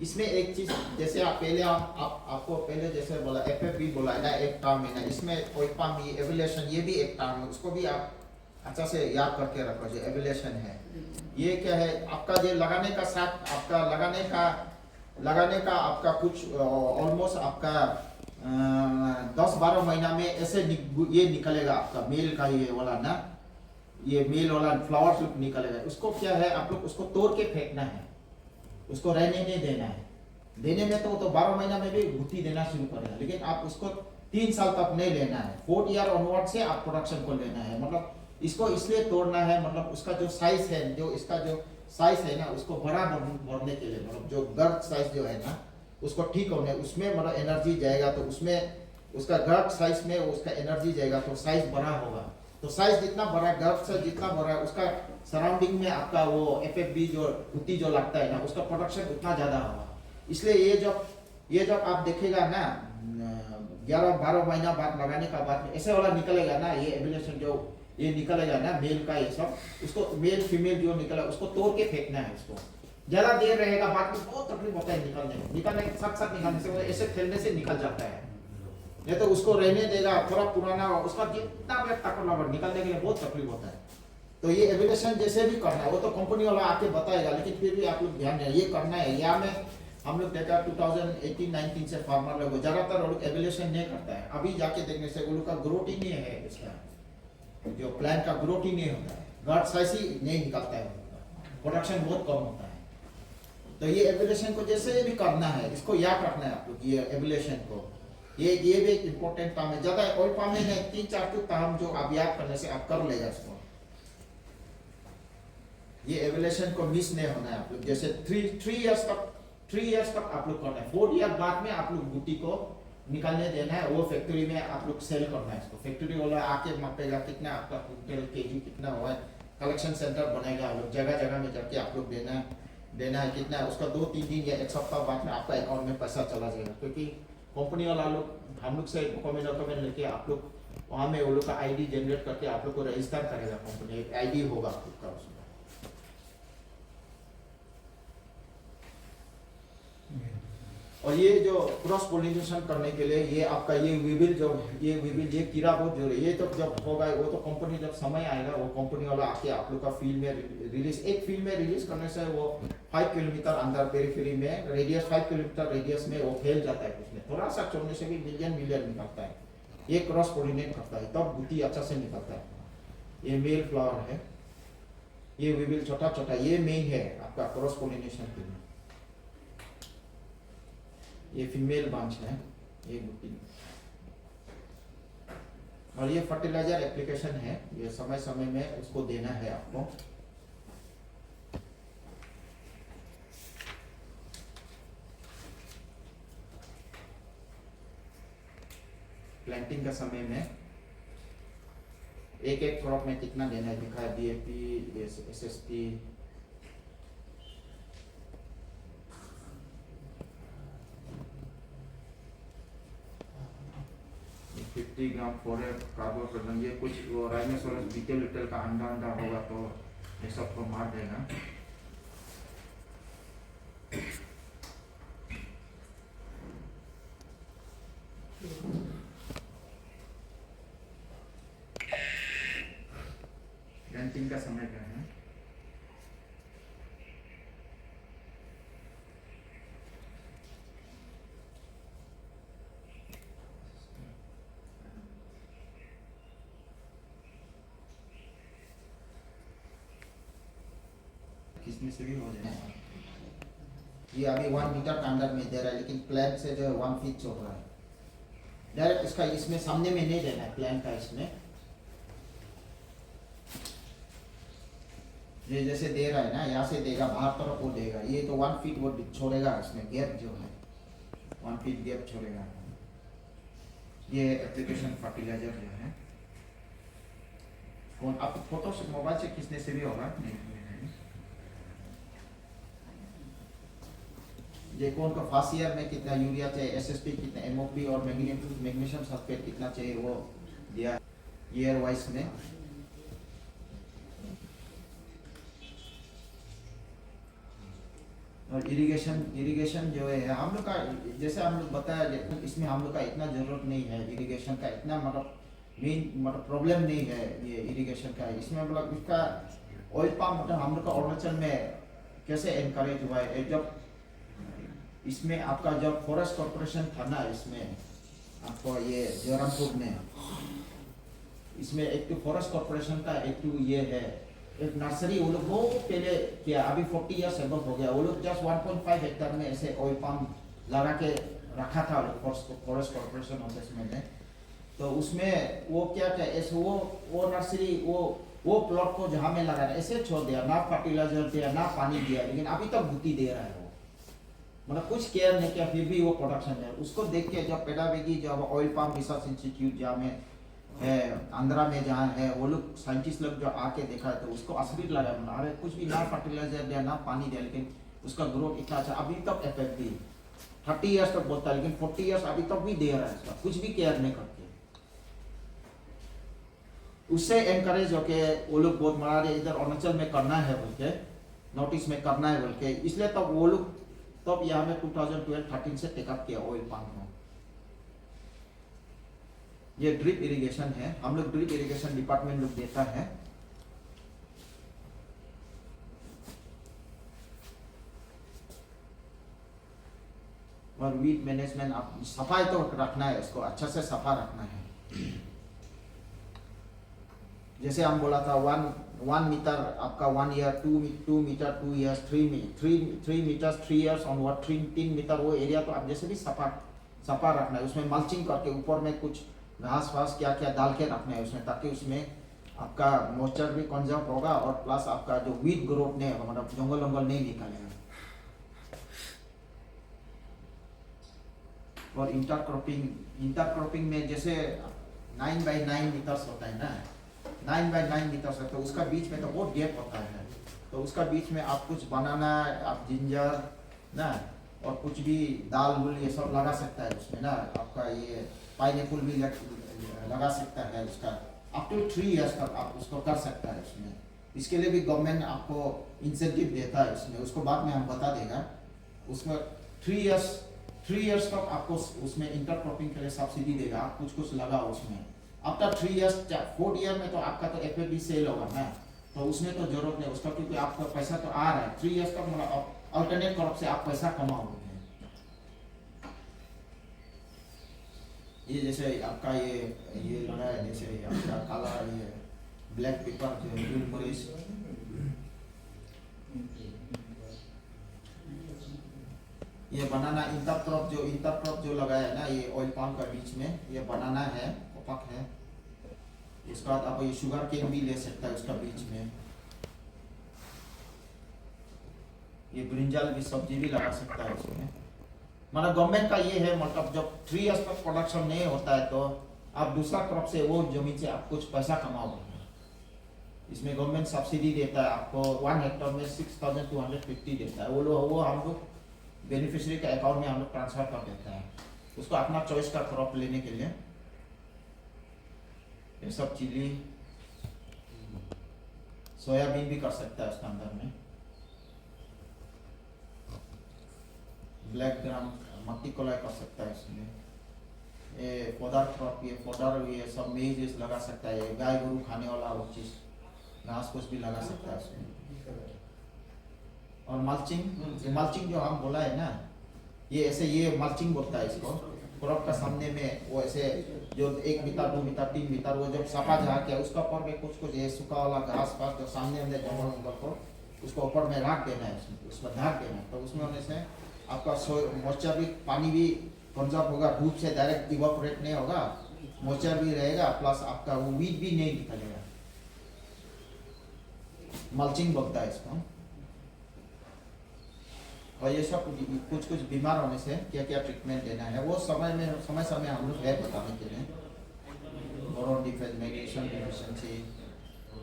इसमें एक चीज जैसे आप पहले आपको पहले जैसे बोला FFB बोला है ना, एक टर्म है ना, इसमें ओइपाम ये एवोल्यूशन ये भी एक टर्म है, उसको भी आप अच्छा से याद करके रखो। जो एवोल्यूशन है ये क्या है, आपका जो लगाने का साथ आपका लगाने का आपका कुछ ऑलमोस्ट आपका 10-12 महीना में ऐसे ये निकलेगा आपका मेल का ये वाला ना, ये मेल वाला फ्लावर निकलेगा। उसको क्या है, आप लोग उसको तोड़ के फेंकना है, उसको रहने नहीं देना है। देने में तो 12 महीना में भी गुत्ती देना शुरू करेगा, लेकिन आप उसको 3 साल तक नहीं लेना है, 4th ईयर ऑनवर्ड से आप प्रोडक्शन को लेना है। मतलब इसको इसलिए तोड़ना है, मतलब उसका जो साइज है, जो इसका जो साइज है ना, उसको बड़ा बढ़ने के लिए, मतलब जो गर्थ साइज जो है ना उसको ठीक होने, उसमें मतलब एनर्जी जाएगा, तो उसमें उसका गर्थ साइज में उसका एनर्जी जाएगा तो साइज बड़ा होगा। तो साइज जितना बड़ा, गर्थ से जितना बड़ा, उसका सराउंडिंग में आपका वो FFB जो गुत्ती जो लगता है ना, उसका प्रोडक्शन उतना ज्यादा होगा। इसलिए ये जब आप देखेगा ना 11-12 महीना बाद लगाने का बाद ऐसे वाला निकलेगा ना, ये एवोल्यूशन जो ये निकलेगा ना मेल का, ये सब उसको मेल फीमेल जो निकला उसको तोड़ के फेंकना है। उसको ज्यादा देर रहेगा बाद में बहुत तकलीफ होता है निकलने के साथ निकालने से, ऐसे खेलने से निकल जाता है। नहीं तो उसको रहने देगा, थोड़ा पुराना उसका जितना भी तकड़ा निकलने के लिए बहुत तकलीफ होता है। तो ये एवोल्यूशन जैसे भी करना है वो तो कंपनी वाला आके बताएगा, लेकिन फिर भी आप लोग ध्यान दें ये करना है। यहाँ में हम लोग देखा 2018-19 से फार्मर लोग ज्यादातर वो लोग एवोल्यूशन नहीं करता है। अभी जाके देखने से वो लोग का ग्रोथ ही नहीं है, इसका जो प्लांट का ग्रोथ ही नहीं होता है, गर्थ साइज ही नहीं निकलता है, प्रोडक्शन बहुत कम होता है। तो ये एवोल्यूशन को जैसे भी करना है, इसको याद रखना है आप लोग, ये एवोल्यूशन को, ये भी एक इम्पोर्टेंट काम है। ज्यादा ऑयल पाम में नहीं, 3-4 काम जो आप याद करने से आप कर लेगा इसको। ये एवोल्यूशन को मिस नहीं होना है आप लोग। जैसे 3 इयर्स तक आप लोग करना है, 4th ईयर बाद में आप लोग गुटी को निकालने देना है, वो फैक्ट्री में आप लोग सेल करना है इसको। फैक्ट्री वाला आके मापेगा कितना आपका क्विंटल केजी कितना हुआ है, कलेक्शन सेंटर बनेगा, आप लोग जगह जगह में जाके आप लोग देना है कितना है, उसका 2-3 दिन या 1 सप्ताह बाद में आपका अकाउंट में पैसा चला जाएगा। क्योंकि कंपनी वाला लोग हम लोग से डॉक्यूमेंट लेके आप लोग वहाँ में वो लोग का ID जनरेट करके आप लोग को रजिस्टर करेगा कंपनी, एक ID होगा आप लोग का उसमें। और ये जो क्रॉस पोलिनेशन करने के लिए ये आपका ये कीड़ा बहुत जो ये तो जब होगा वो तो कंपनी जब समय आएगा वो कंपनी वाला आके आप लोग का फील्ड में रिलीज, एक फील्ड में रिलीज करने से वो 5 किलोमीटर अंदर पेरिफेरी में रेडियस 5 किलोमीटर रेडियस में वो फैल जाता है। उसमें थोड़ा सा छोड़ने से भी मिलियन निकलता है। ये क्रॉस पोलिनेट करता है तब गुत्ती अच्छा से निकलता है। ये मेल फ्लावर है, ये विविल छोटा ये मेन है आपका क्रॉस पोलिनेशन के लिए। ये फीमेल ब्रांच है ये गुत्ती। और ये फर्टिलाइजर एप्लीकेशन है, ये समय समय में उसको देना है आपको। प्लांटिंग का समय में एक क्रॉप में कितना देना है दिखा है, DAP, SSP, 50 ग्राम फोरेट कार्बोफ्यूरन। ये कुछ वो राइनोसोरस बीटल का अंडा होगा तो ये सबको मार देगा। सेटिंग का समय का है। किसमें से भी हो जाएगा। ये अभी 1 मीटर का अंदर में दे रहा है, लेकिन प्लान से जो है 1 फीट चल रहा है। डायरेक्ट इसका इसमें सामने में नहीं देना है प्लान का। इसमें ये जैसे दे रहा है ना, यहाँ से देगा बाहर तरफ वो देगा। ये तो 1 फीट वो छोड़ेगा, इसमें गैप जो है 1 फीट गैप छोड़ेगा। ये एप्लीकेशन फर्टिलाइजर जो है कौन आप फोटो से मोबाइल से खींचने से भी होगा नहीं। ये कौन का फर्स्ट ईयर में कितना यूरिया चाहिए, एसएसपी कितना, एमओपी और मैग्नीशियम सल्फेट कितना चाहिए वो दिया ईयर वाइज में। और इरिगेशन जो है हम लोग का, जैसे हम लोग बताया, इसमें हम लोग का इतना जरूरत नहीं है इरिगेशन का, इतना मतलब मेन मतलब प्रॉब्लम नहीं है ये इरिगेशन का। इसमें मतलब इसका ऑयल पंप मतलब हम लोग का अरुणाचल में कैसे एनकरेज हुआ है। जब इसमें आपका जब फॉरेस्ट कॉर्पोरेशन था ना, इसमें आपको ये जयरामपुर में, इसमें एक तो फॉरेस्ट कॉर्पोरेशन का एक तो ये है एक नर्सरी वो लोग बहुत पहले किया, अभी 40 ईयर्स एबव हो गया। वो लोग जस्ट 1.5 हेक्टेयर में ऐसे ऑयल पंप लगा के रखा था फॉरेस्ट कॉर्पोरेशन ऑफिस में। तो उसमें वो क्या क्या ऐसे वो नर्सरी वो प्लॉट को जहाँ में लगाना ऐसे छोड़ दिया, ना फर्टिलाइजर दिया ना पानी दिया, लेकिन अभी तक गुती दे रहा है वो, मतलब कुछ केयर नहीं किया, फिर भी वो प्रोडक्शन है। उसको देख के जब पेडाबिगी जब ऑयल पंप रिसर्च इंस्टीट्यूट जहाँ में है आंध्रा में जहाँ है, वो लोग साइंटिस्ट लोग जो आके देखा है तो उसको आश्चर्य लगा, अरे कुछ भी ना फर्टिलाइजर दिया ना पानी दिया, लेकिन उसका ग्रोथ इतना अच्छा अभी तक इफेक्टिव 30 ईयर्स तक बोलता है, लेकिन 40 ईयर्स अभी तक भी दे रहा है इसका, कुछ भी केयर नहीं करते। उससे एनकरेज होके वो लोग बहुत मना रहे इधर अरुणाचल में करना है बोल के, नॉर्थ ईस्ट में करना है बोल के, इसलिए तब वो लोग तब यहाँ में 2012-13 से टेकअप किया ऑयल पंप को। ये ड्रिप इरिगेशन है, हम लोग ड्रिप इरिगेशन डिपार्टमेंट लोग देता है। और वीड मैनेजमेंट आप सफाई तो रखना है, इसको अच्छा से सफा रखना है। जैसे हम बोला था 1 मीटर आपका 1 year, 2 metre 2 years, 3 metre 3 years onward, 3 metre वो एरिया तो आप जैसे भी सफा रखना है। उसमें मल्चिंग करके ऊपर में कुछ घास फास क्या क्या डाल के रखना है उसमें, ताकि उसमें आपका मॉइस्चर भी कंजर्व होगा और प्लस आपका जो वीड ग्रोथ नहीं होगा, मतलब जंगल नहीं निकलेगा। और इंटरक्रॉपिंग में जैसे 9 बाई 9 मीटर्स होता है ना, 9 बाई 9 मीटर्स है, तो उसका बीच में तो बहुत गैप होता है, तो उसका बीच में आप कुछ बनाना, आप जिंजर ना और कुछ भी दाल वूल ये सब लगा सकता है उसमें ना। आपका ये पाइनएप्पल भी लगा सकता है, उसका अप टू 3 इयर्स तक आप उसको कर सकता है उसमें। इसके लिए भी गवर्नमेंट आपको इंसेंटिव देता है उसमें, उसको बाद में हम बता देगा। उसमें 3 इयर्स तक आपको उसमें इंटरक्रॉपिंग के लिए सब्सिडी देगा, आप कुछ लगा उसमें। आफ्टर 3 इयर्स 4th ईयर में तो आपका तो एफएडी सेल होगा ना, तो उसमें तो जरूरत नहीं उसका, क्योंकि आपका पैसा तो आ रहा है 3 इयर्स तक, मतलब अल्टरनेट क्रॉप से आप पैसा कमाओगे। ये जैसे आपका ये लगा है, जैसे आपका काला ये ब्लैक पेपर जो है गुलमरीच, ये बनाना इंटरक्रॉप जो लगाया है ना, ये ऑयल पाम का बीच में ये बनाना है, कपक है। इसके बाद आप ये शुगर केन भी ले सकता है उसका बीच में, ये ब्रिंजल की सब्जी भी लगा सकता है उसमें। मतलब गवर्नमेंट का ये है, मतलब जब 3 इयर्स तक प्रोडक्शन नहीं होता है तो आप दूसरा क्रॉप से वो जमीन से आप कुछ पैसा कमाओगे। इसमें गवर्नमेंट सब्सिडी देता है आपको, 1 हेक्टेयर में 6250 देता है। वो हम लोग बेनिफिशियरी के अकाउंट में हम लोग ट्रांसफर कर देता है, उसको अपना चॉइस का क्रॉप लेने के लिए। ये सब चिली सोयाबीन भी कर सकता है उसके अंदर में, ब्लैक ग्राम मक्की कोलाई कर सकता है इसमें। ये फॉडर क्रॉप, ये सब मेज लगा सकता है, गाय गोरू खाने वाला वो चीज़ घास फूस भी लगा सकता है उसमें। और मल्चिंग जो हम बोला है ना, ये ऐसे ये मल्चिंग बोलता है इसको। क्रॉप का सामने में वो ऐसे जो 1 मीटर 2 मीटर 3 मीटर वो जब सफा जहा के उसका ऊपर में कुछ ये सूखा वाला घास पास जो सामने हमने जंगल को उसको ऊपर में रख देना है, उसमें ढक देना है। तो उसमें होने से आपका मॉइस्चर भी, पानी भी कंजर्व होगा, धूप से डायरेक्ट इवापोरेट नहीं होगा, मॉइस्चर भी रहेगा, प्लस आपका वो वीट भी नहीं निकलेगा। मल्चिंग बोलता है इसको। और ये सब कुछ बीमार होने से क्या क्या ट्रीटमेंट देना है वो समय हम लोग है बताने के लिए। बोरोन डिफिशिएंसी, मैग्नीशियम डिफिशिएंसी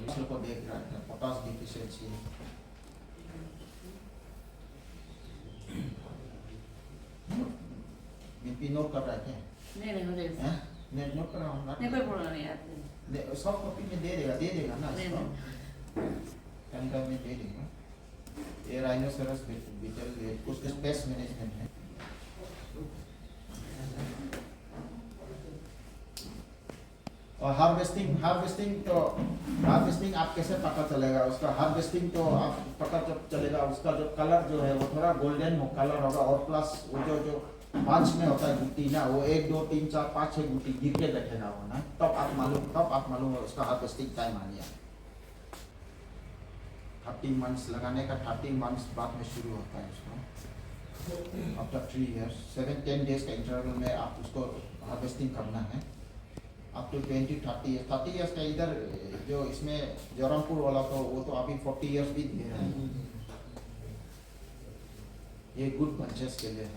इसको को देख रहे हैं, पोटास डिफिशिएंसी। बीपी नोट कर रहे थे? नहीं मुझे नहीं नोट कर रहा हूँ ना। नहीं कोई प्रॉब्लम नहीं यार। सब कॉपी में दे देगा ना इसको, पेन में दे देगा। ये राइनोसेरस बीटल कुछ पेस्ट मैनेजमेंट है। और हार्वेस्टिंग आप कैसे पता चलेगा उसका? हार्वेस्टिंग तो आप पता चलेगा उसका जो कलर जो है वो थोड़ा गोल्डन कलर होगा, और प्लस वो जो पांच में होता है गुट्टी ना, वो 1 2 3 4 5 6 गुट्टी गिर के बैठेगा वो ना, तब आप मालूम उसका हार्वेस्टिंग टाइम आ गया। 30 मंथ्स लगाने का 30 मंथ्स बाद में शुरू होता है उसको। आफ्टर 3 years 7-10 days का इंटरवल में आप उसको हार्वेस्टिंग करना है। अप टू 20-30 years का इधर जो इसमें जोरामपुर वाला तो वो तो अभी 40 years भी दे रहा है। ये गुड बंचेस के लिए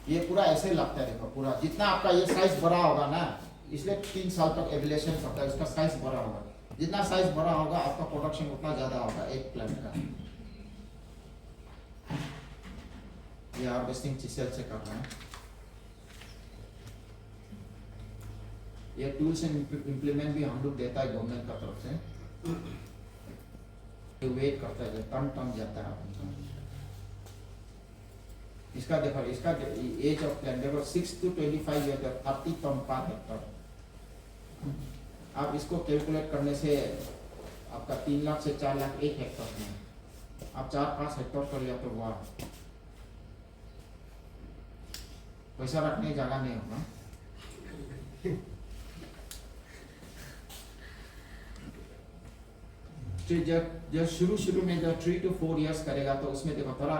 ये पूरा ऐसे लगता है, देखो पूरा जितना आपका ये साइज बड़ा होगा ना, इसलिए 3 साल तक एवोल्यूशन करता है, उसका साइज बड़ा होगा। जितना साइज बड़ा होगा आपका प्रोडक्शन उतना ज्यादा होगा एक प्लांट का। ये हार्वेस्टिंग चिसेल से करना है। ये टूल्स एंड इम्प्लीमेंट भी हम लोग देता है गवर्नमेंट का तरफ से। वेट करता है टन जाता है आपका। इसका देखो, इसका एज ऑफ प्लांट देखो 6 to 25 years 30 टन पर हेक्टर। आप इसको कैलकुलेट करने से आपका 3 लाख से 4 लाख 1 हेक्टर में, आप 4-5 हेक्टर कर लिया तो वाह, पैसा रखने जगह नहीं होगा। जब शुरू में जब 3 to 4 years करेगा तो उसमें देखो थोड़ा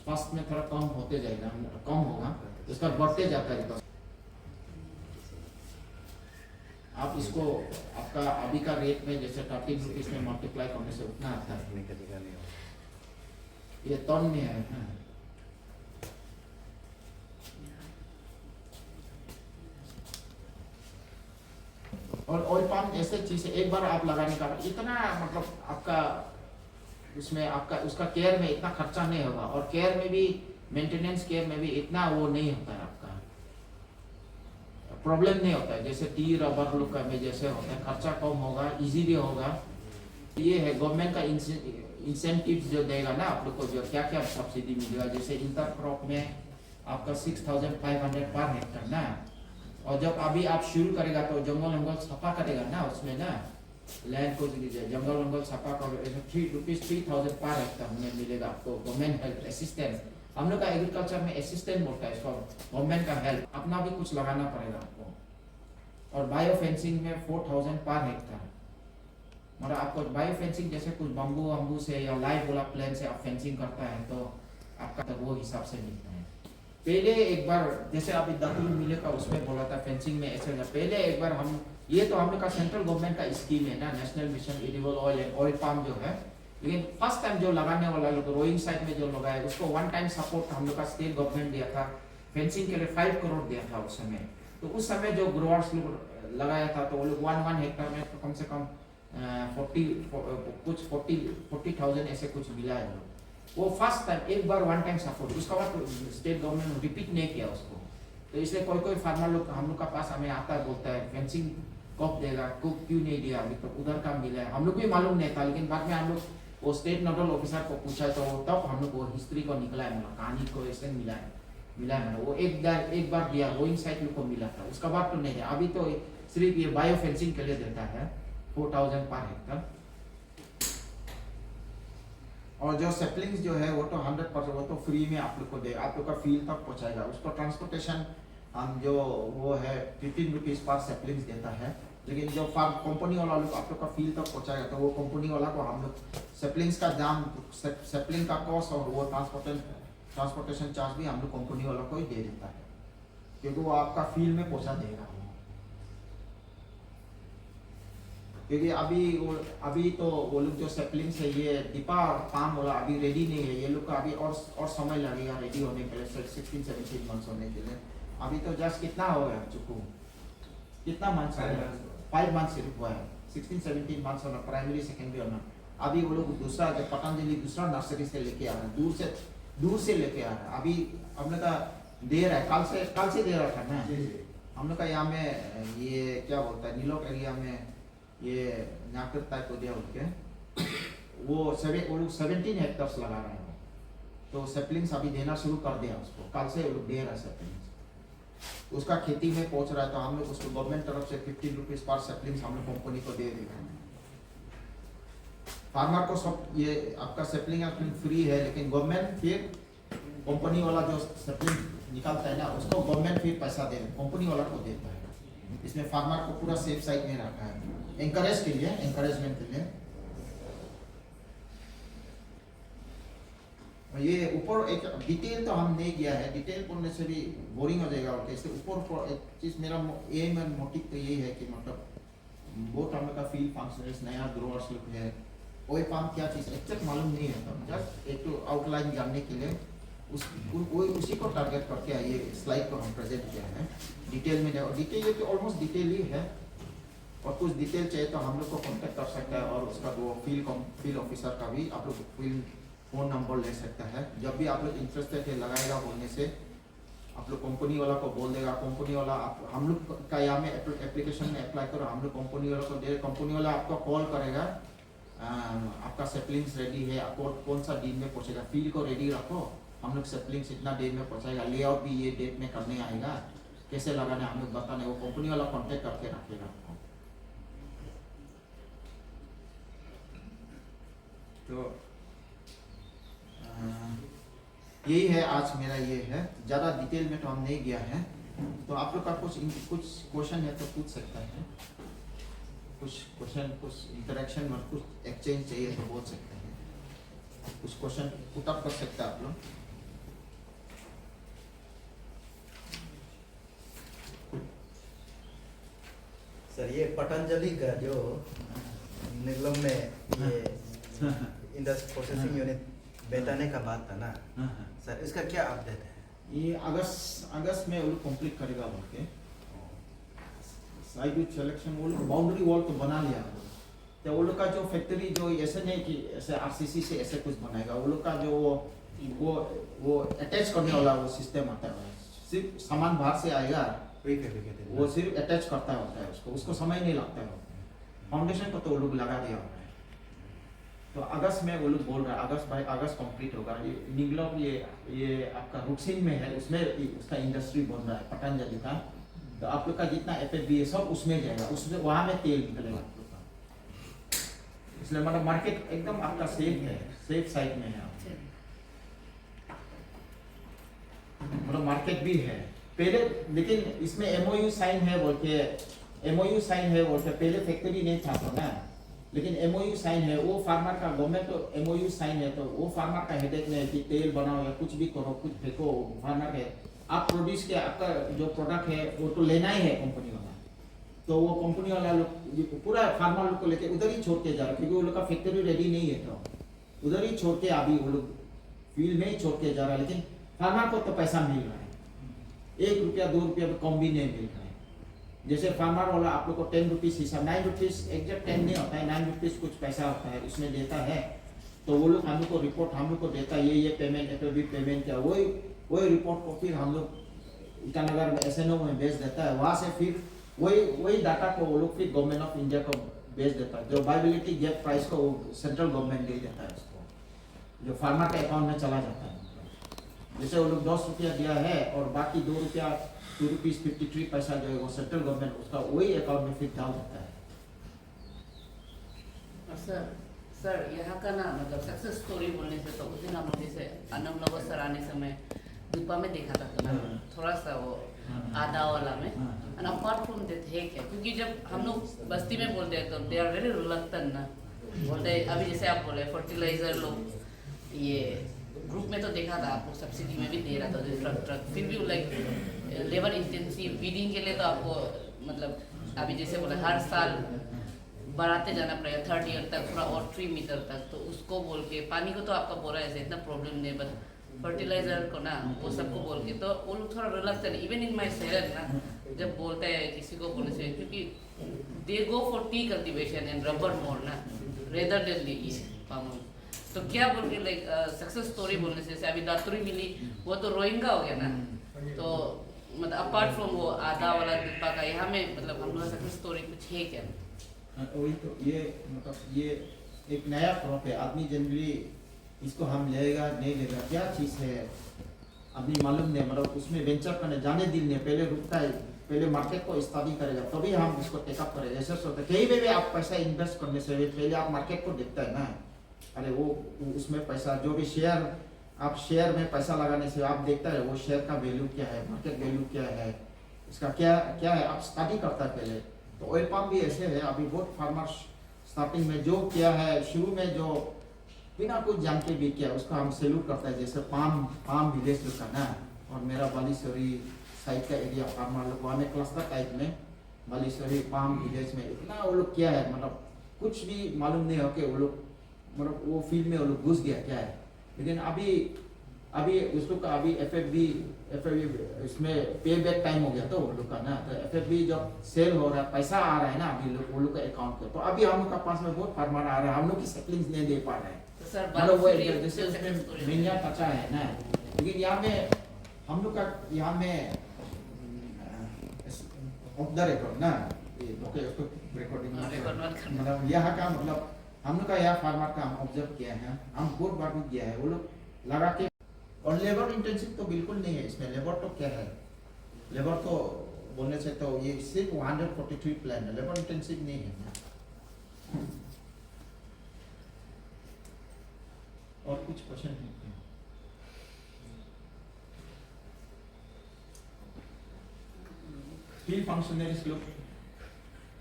फर्स्ट में थोड़ा कम होते जाएगा, कम होगा, उसका बढ़ते जाता है। आप इसको आपका अभी का रेट में जैसे 30 रुपीज में मल्टीप्लाई करने से उतना आता है। ये टन में है। और ऑयल पाम ऐसे चीज है, एक बार आप लगाने का इतना मतलब आपका उसमें आपका उसका केयर में इतना खर्चा नहीं होगा, और केयर में भी मेंटेनेंस केयर में भी इतना वो नहीं होता है, आपका प्रॉब्लम नहीं होता है जैसे टी रबर लोग का में जैसे होता है। खर्चा कम होगा, इजीली होगा। ये है गवर्नमेंट का इंसेंटिव जो देगा ना आप लोग को, जो क्या क्या सब्सिडी मिलेगा। जैसे इंटर क्रॉप में आपका 6500 पर हेक्टर ना, और जब अभी आप शुरू करेगा तो जंगल सफा करेगा ना, उसमें ना लैंड को जंगल सफा कर 3,000 पर हेक्टर में मिलेगा आपको गवर्नमेंट हेल्प असिस्टेंस। हम लोग का एग्रीकल्चर में असिस्टेंट बोलता है इसको, गवर्नमेंट का हेल्प, अपना भी कुछ लगाना पड़ेगा आपको। और बायो फेंसिंग में 4,000 पर हेक्टर, मतलब आपको बायो फेंसिंग जैसे कुछ बम्बू से या लाइव वाला प्लान से आप फेंसिंग करता है तो आपका तो वो हिसाब से मिलता है। पहले एक बार जैसे अभी दखल मिले का उसमें बोला था फेंसिंग में ऐसे, पहले एक बार हम ये तो हम लोग का सेंट्रल गवर्नमेंट का स्कीम है ना, national mission edible oil and oil palm जो है, लेकिन फर्स्ट टाइम जो लगाने वाला लोग रोइंग साइड में जो लगाए उसको 1 टाइम सपोर्ट हम लोग का स्टेट गवर्नमेंट दिया था, फेंसिंग के लिए 5 करोड़ दिया था उस समय। तो उस समय जो ग्रोअर्स लोग लगाया था तो वो लोग 1 हेक्टर में तो कम से कम 40,000 ऐसे कुछ मिला है लोग। वो फर्स्ट टाइम एक बार 1 टाइम सपोर्ट, उसका बाद स्टेट गवर्नमेंट रिपीट नहीं किया उसको। तो इसलिए कोई फार्मर लोग हम लोग का पास हमें आता है, बोलता है फेंसिंग कब देगा, क्यों नहीं दिया अभी तो उधर का मिला है। हम लोग भी मालूम नहीं था, लेकिन बाद में हम लोग वो स्टेट नोडल ऑफिसर को पूछा तो तब हम लोग वो हिस्ट्री को निकला है, मतलब कहानी को ऐसे मिला है मतलब वो एक बार दिया रोइंग साइड को मिला था, उसका बाद तो नहीं दिया। अभी तो सिर्फ ये बायो फेंसिंग के लिए देता है 4,000 पर हेक्टर। और जो सेपलिंग्स जो है वो तो 100% वो तो फ्री में आप लोग को दे, आप लोग का फील्ड तक पहुंचाएगा। उसको ट्रांसपोर्टेशन हम जो वो है 15 रुपीज़ पर सेपलिंग्स देता है, लेकिन जो फार्म कंपनी वाला लोग आप लोग का फील्ड तक पहुंचाएगा तो वो कंपनी वाला को हम लोग सेपलिंग्स का दाम, सेपलिंग का कॉस्ट और वो ट्रांसपोर्टेशन चार्ज भी हम लोग कंपनी वाला को ही दे देता है, क्योंकि वो आपका फील्ड में पहुंचा देगा। क्योंकि अभी तो वो लोग जो सेपलिंग्स है ये दीपा और पाम वाला अभी रेडी नहीं है, ये लोग का अभी और समय लगेगा रेडी होने के लिए, 16-17 मंथ्स होने के लिए। अभी तो जस्ट कितना हो गया चुकू, कितना मंथ्स हो गया, 5 मंथ्स सिर्फ हुआ है, 16-17 मंथ्स होना, प्राइमरी सेकेंडरी होना। अभी वो लोग दूसरा पतंजलि दूसरा नर्सरी से लेके आ रहा है, दूर से लेके आ रहा है। अभी हम लोग का दे रहा है, कल से दे रहा था ना हम लोग का। यहाँ में ये क्या बोलता है नीलोक एरिया में ये नाकर टाइप को दिया उनके, वो लोग 17 हेक्टर्स लगा रहे हैं, तो सेपलिंग्स अभी देना शुरू कर दिया उसको, कल से वो लोग दे रहा है सेपलिंग्स। उसका खेती में पहुंच रहा है तो हम लोग उसको गवर्नमेंट तरफ से 15 रुपीज़ पर सेपलिंग्स हम लोग कंपनी को दे देगा। फार्मर को सब ये आपका सेपलिंग फ्री है, लेकिन गवर्नमेंट फिर कंपनी वाला जो सेपलिंग निकालता है ना उसको गवर्नमेंट फिर पैसा दे, कंपनी वाला को देता है। इसमें फार्मर को पूरा सेफ साइड में रखा है, एनकरेजमेंट के लिए। ये ऊपर एक डिटेल तो हम नहीं किया है, डिटेल पढ़ने से भी बोरिंग हो जाएगा। और कैसे ऊपर एक चीज मेरा एम एंड मोटिव तो यही है कि मतलब बहुत हम का फील्ड फंक्शनर्स नया ग्रोअर्स लोग है, कोई काम क्या चीज एक्चुअली मालूम नहीं है, तो जस्ट एक तो आउटलाइन जानने के लिए उसी को टारगेट करके ये स्लाइड को हम प्रेजेंट किया है। डिटेल में जाओ, डिटेल ये तो ऑलमोस्ट डिटेल ही है, और कुछ डिटेल चाहिए तो हम लोग को कांटेक्ट कर सकता है, और उसका वो फील्ड ऑफिसर का भी आप लोग फील्ड फ़ोन नंबर ले सकता है। जब भी आप लोग इंटरेस्टेड है लगाएगा बोलने से आप लोग कंपनी वाला को बोल देगा, कंपनी वाला हम लोग का यहाँ में एप्लीकेशन में अप्लाई करो, हम लोग कंपनी वाला को दे, कंपनी वाला आपको कॉल करेगा, आपका सेपलिंग्स रेडी है, आपको कौन सा दिन में पहुँचेगा, फील्ड को रेडी रखो, हम लोग सेपलिंग्स इतना डेट में पहुँचाएगा, लेआउट भी ये डेट में करने आएगा, कैसे लगाना है हम लोग बताने, वो कंपनी वाला कॉन्टेक्ट करके रखेगा। तो यही है आज मेरा, ये है ज़्यादा डिटेल में तो हम नहीं गया है। तो आप लोग का कुछ क्वेश्चन है तो पूछ सकता है, कुछ क्वेश्चन कुछ इंटरेक्शन में कुछ एक्सचेंज चाहिए तो बोल सकते हैं, कुछ क्वेश्चन पुट अप कर सकते हैं आप लोग। सर ये पतंजलि का जो निगलम में ये इंडस्ट्री प्रोसेसिंग यूनिट बैठाने का बात था ना सर, इसका क्या अपडेट है? ये अगस्त में वो लोग कंप्लीट करेगा बोल के, साइड सिलेक्शन वो लोग बाउंड्री वॉल तो बना लिया, तो वो लोग का जो फैक्ट्री जो ऐसे नहीं कि ऐसे आरसीसी से ऐसे कुछ बनाएगा, वो लोग का जो वो अटैच करने वाला वो सिस्टम आता है, सिर्फ सामान बाहर से आएगा, वो सिर्फ अटैच करता होता है उसको समय नहीं लगता है। फाउंडेशन को तो वो लोग लगा दिया होता है। तो अगस्त में वो लोग बोल रहा है अगस्त कंप्लीट होगा। ये निगलम ये आपका रुक्सिन में है, उसमें उसका इंडस्ट्री बन रहा है पतंजलि का, तो आप लोग का जितना एफएफबी है सब उसमें जाएगा, उसमें वहाँ में तेल निकलेगा आप लोग का। इसलिए मतलब मार्केट एकदम आपका सेफ है, सेफ साइड में है, मतलब मार्केट भी है पहले, लेकिन इसमें एमओयू साइन है बोल के पहले फैक्ट्री नहीं था तो ना, लेकिन एमओयू साइन है, वो फार्मर का गवर्नमेंट तो एमओयू साइन है, तो वो फार्मर का हेडेक नहीं है कि तेल बनाओ या कुछ भी करो, कुछ फेंको, फार्मर है आप प्रोड्यूस के आपका जो प्रोडक्ट है वो तो लेना ही है कंपनी वाला, तो वो कंपनी वाला लोग पूरा फार्मर लोग को लेके उधर ही छोड़ के जा रहा है, क्योंकि वो लोग का फैक्ट्री रेडी नहीं है, तो उधर ही छोड़ के अभी वो लोग फील्ड में ही छोड़ के जा रहा है। लेकिन फार्मर को तो पैसा मिल रहा है, 1 रुपया 2 रुपया कम भी नहीं मिल रहा है। जैसे फार्मर वाला आप लोग को 10 रुपीज़ हिसाब, 9 रुपीज़ एग्जैक्ट 10 नहीं होता है, 9 रुपीज़ कुछ पैसा होता है उसमें देता है, तो वो लोग हम लोग को रिपोर्ट हम लोग को देता है, ये पेमेंट एफएफबी पेमेंट क्या, वही रिपोर्ट को फिर हम लोग ईटानगर में एसएनओ में भेज देता है, वहाँ से फिर वही डाटा को वो लोग फिर गवर्नमेंट ऑफ इंडिया को भेज देता है, जो वायबिलिटी गैप प्राइस को सेंट्रल गवर्नमेंट दे देता है उसको, जो फार्मर के अकाउंट में चला जाता है। जैसे वो लोग 10 रुपया दिया है और बाकी 2 रुपया 2 रुपीज़ 53 पैसा जो है वो सेंट्रल गवर्नमेंट उसका वही अकाउंट में फिर डाल देता है। सर यहाँ का ना मतलब सक्सेस स्टोरी बोलने से तो उस दिन हम लोग जैसे अनंतनगर सर आने समय दीपा में देखा था ना थोड़ा सा वो आधा वाला में एंड अपार्ट फ्रॉम दैट है क्या, क्योंकि जब हम लोग बस्ती में बोलते हैं तो दे आर वेरी रिलक्टेंट ना, बोलते हैं अभी जैसे आप बोले फर्टिलाइजर लोग ये ग्रुप में तो देखा था आपको सब्सिडी में भी दे रहा था ट्रक फिर भी लाइक लेबर इंटेंसिव वीडिंग के लिए तो आपको मतलब अभी जैसे बोले हर साल बढ़ाते जाना पड़ेगा 3rd ईयर तक पूरा और 3 मीटर तक, तो उसको बोल के पानी को तो आपका बोला ऐसे इतना प्रॉब्लम नहीं, बट फर्टिलाइजर को ना वो सबको बोल के तो वो लोग थोड़ा रिलक्टेंट इवन इन माई शहर ना जब बोलते हैं किसी को बोलने से, क्योंकि they go for tea cultivation and rubber more ना रेदर देन दी पाम। तो क्या बोल के लाइक सक्सेस स्टोरी बोलने से अभी दातुरी मिली वो तो रोहिंगा हो गया ना, तो मतलब अपार्ट फ्रॉम वो आधा वाला दीपा का यहाँ में मतलब हम लोग सक्सेस स्टोरी कुछ है क्या? वही तो ये मतलब ये एक नया क्रॉप है, आदमी जनरली इसको हम लेगा नहीं लेगा क्या चीज़ है अभी मालूम नहीं, मतलब उसमें वेंचर करने जाने दिल नहीं, पहले रुकता है, पहले मार्केट को स्टडी करेगा तभी हम इसको टेकअप करेंगे। ऐसा सोचते कहीं भी आप पैसा इन्वेस्ट करने से पहले आप मार्केट को देखता है ना, अरे वो उसमें पैसा जो भी शेयर आप शेयर में पैसा लगाने से आप देखता है वो शेयर का वैल्यू क्या है, मार्केट वैल्यू क्या है, इसका क्या क्या है आप स्टडी करता है पहले। तो ऑयल पाम भी ऐसे है, अभी बहुत फार्मर्स स्टार्टिंग में जो किया है शुरू में जो बिना कुछ जान के भी किया उसका हम सैल्यूट करता है, जैसे पाम विलेज लोग का ना, और मेरा बालीसरी साइड का एरिया फार्मर लोग वहाँ में क्लस्टर टाइप में बालीसरी पाम विलेज में इतना वो लोग किया है, मतलब कुछ भी मालूम नहीं हो कि वो लोग मतलब वो फील्ड में वो लोग घुस गया क्या है। लेकिन अभी उस लोग का अभी FFB इसमें पे बैक टाइम हो गया तो वो लोग का ना, तो FFB जब सेल हो रहा है पैसा आ रहा है ना अभी वो लोग का अकाउंट पे, तो अभी हम लोग का पास में बहुत फार्मर आ रहा है, हम लोग की सेटलिंग्स नहीं दे पा रहे हैं, मतलब वो जैसे उसमें मिनिया कच्चा है ना। लेकिन यहाँ में हम लोग का यहाँ में ऑफ द रिकॉर्ड ना ओके उसको रिकॉर्डिंग मतलब यहाँ का मतलब हम लोग का यहाँ फार्मर का हम ऑब्जर्व किया है, हम बहुत बार भी किया है, वो लोग लगा के और लेबर इंटेंसिव तो बिल्कुल नहीं है इसमें। लेबर तो क्या है, लेबर तो बोलने से तो ये सिर्फ 143 प्लान है, लेबर इंटेंसिव नहीं है ना। और कुछ क्वेश्चन है? फील्ड फंक्शनरीज लोग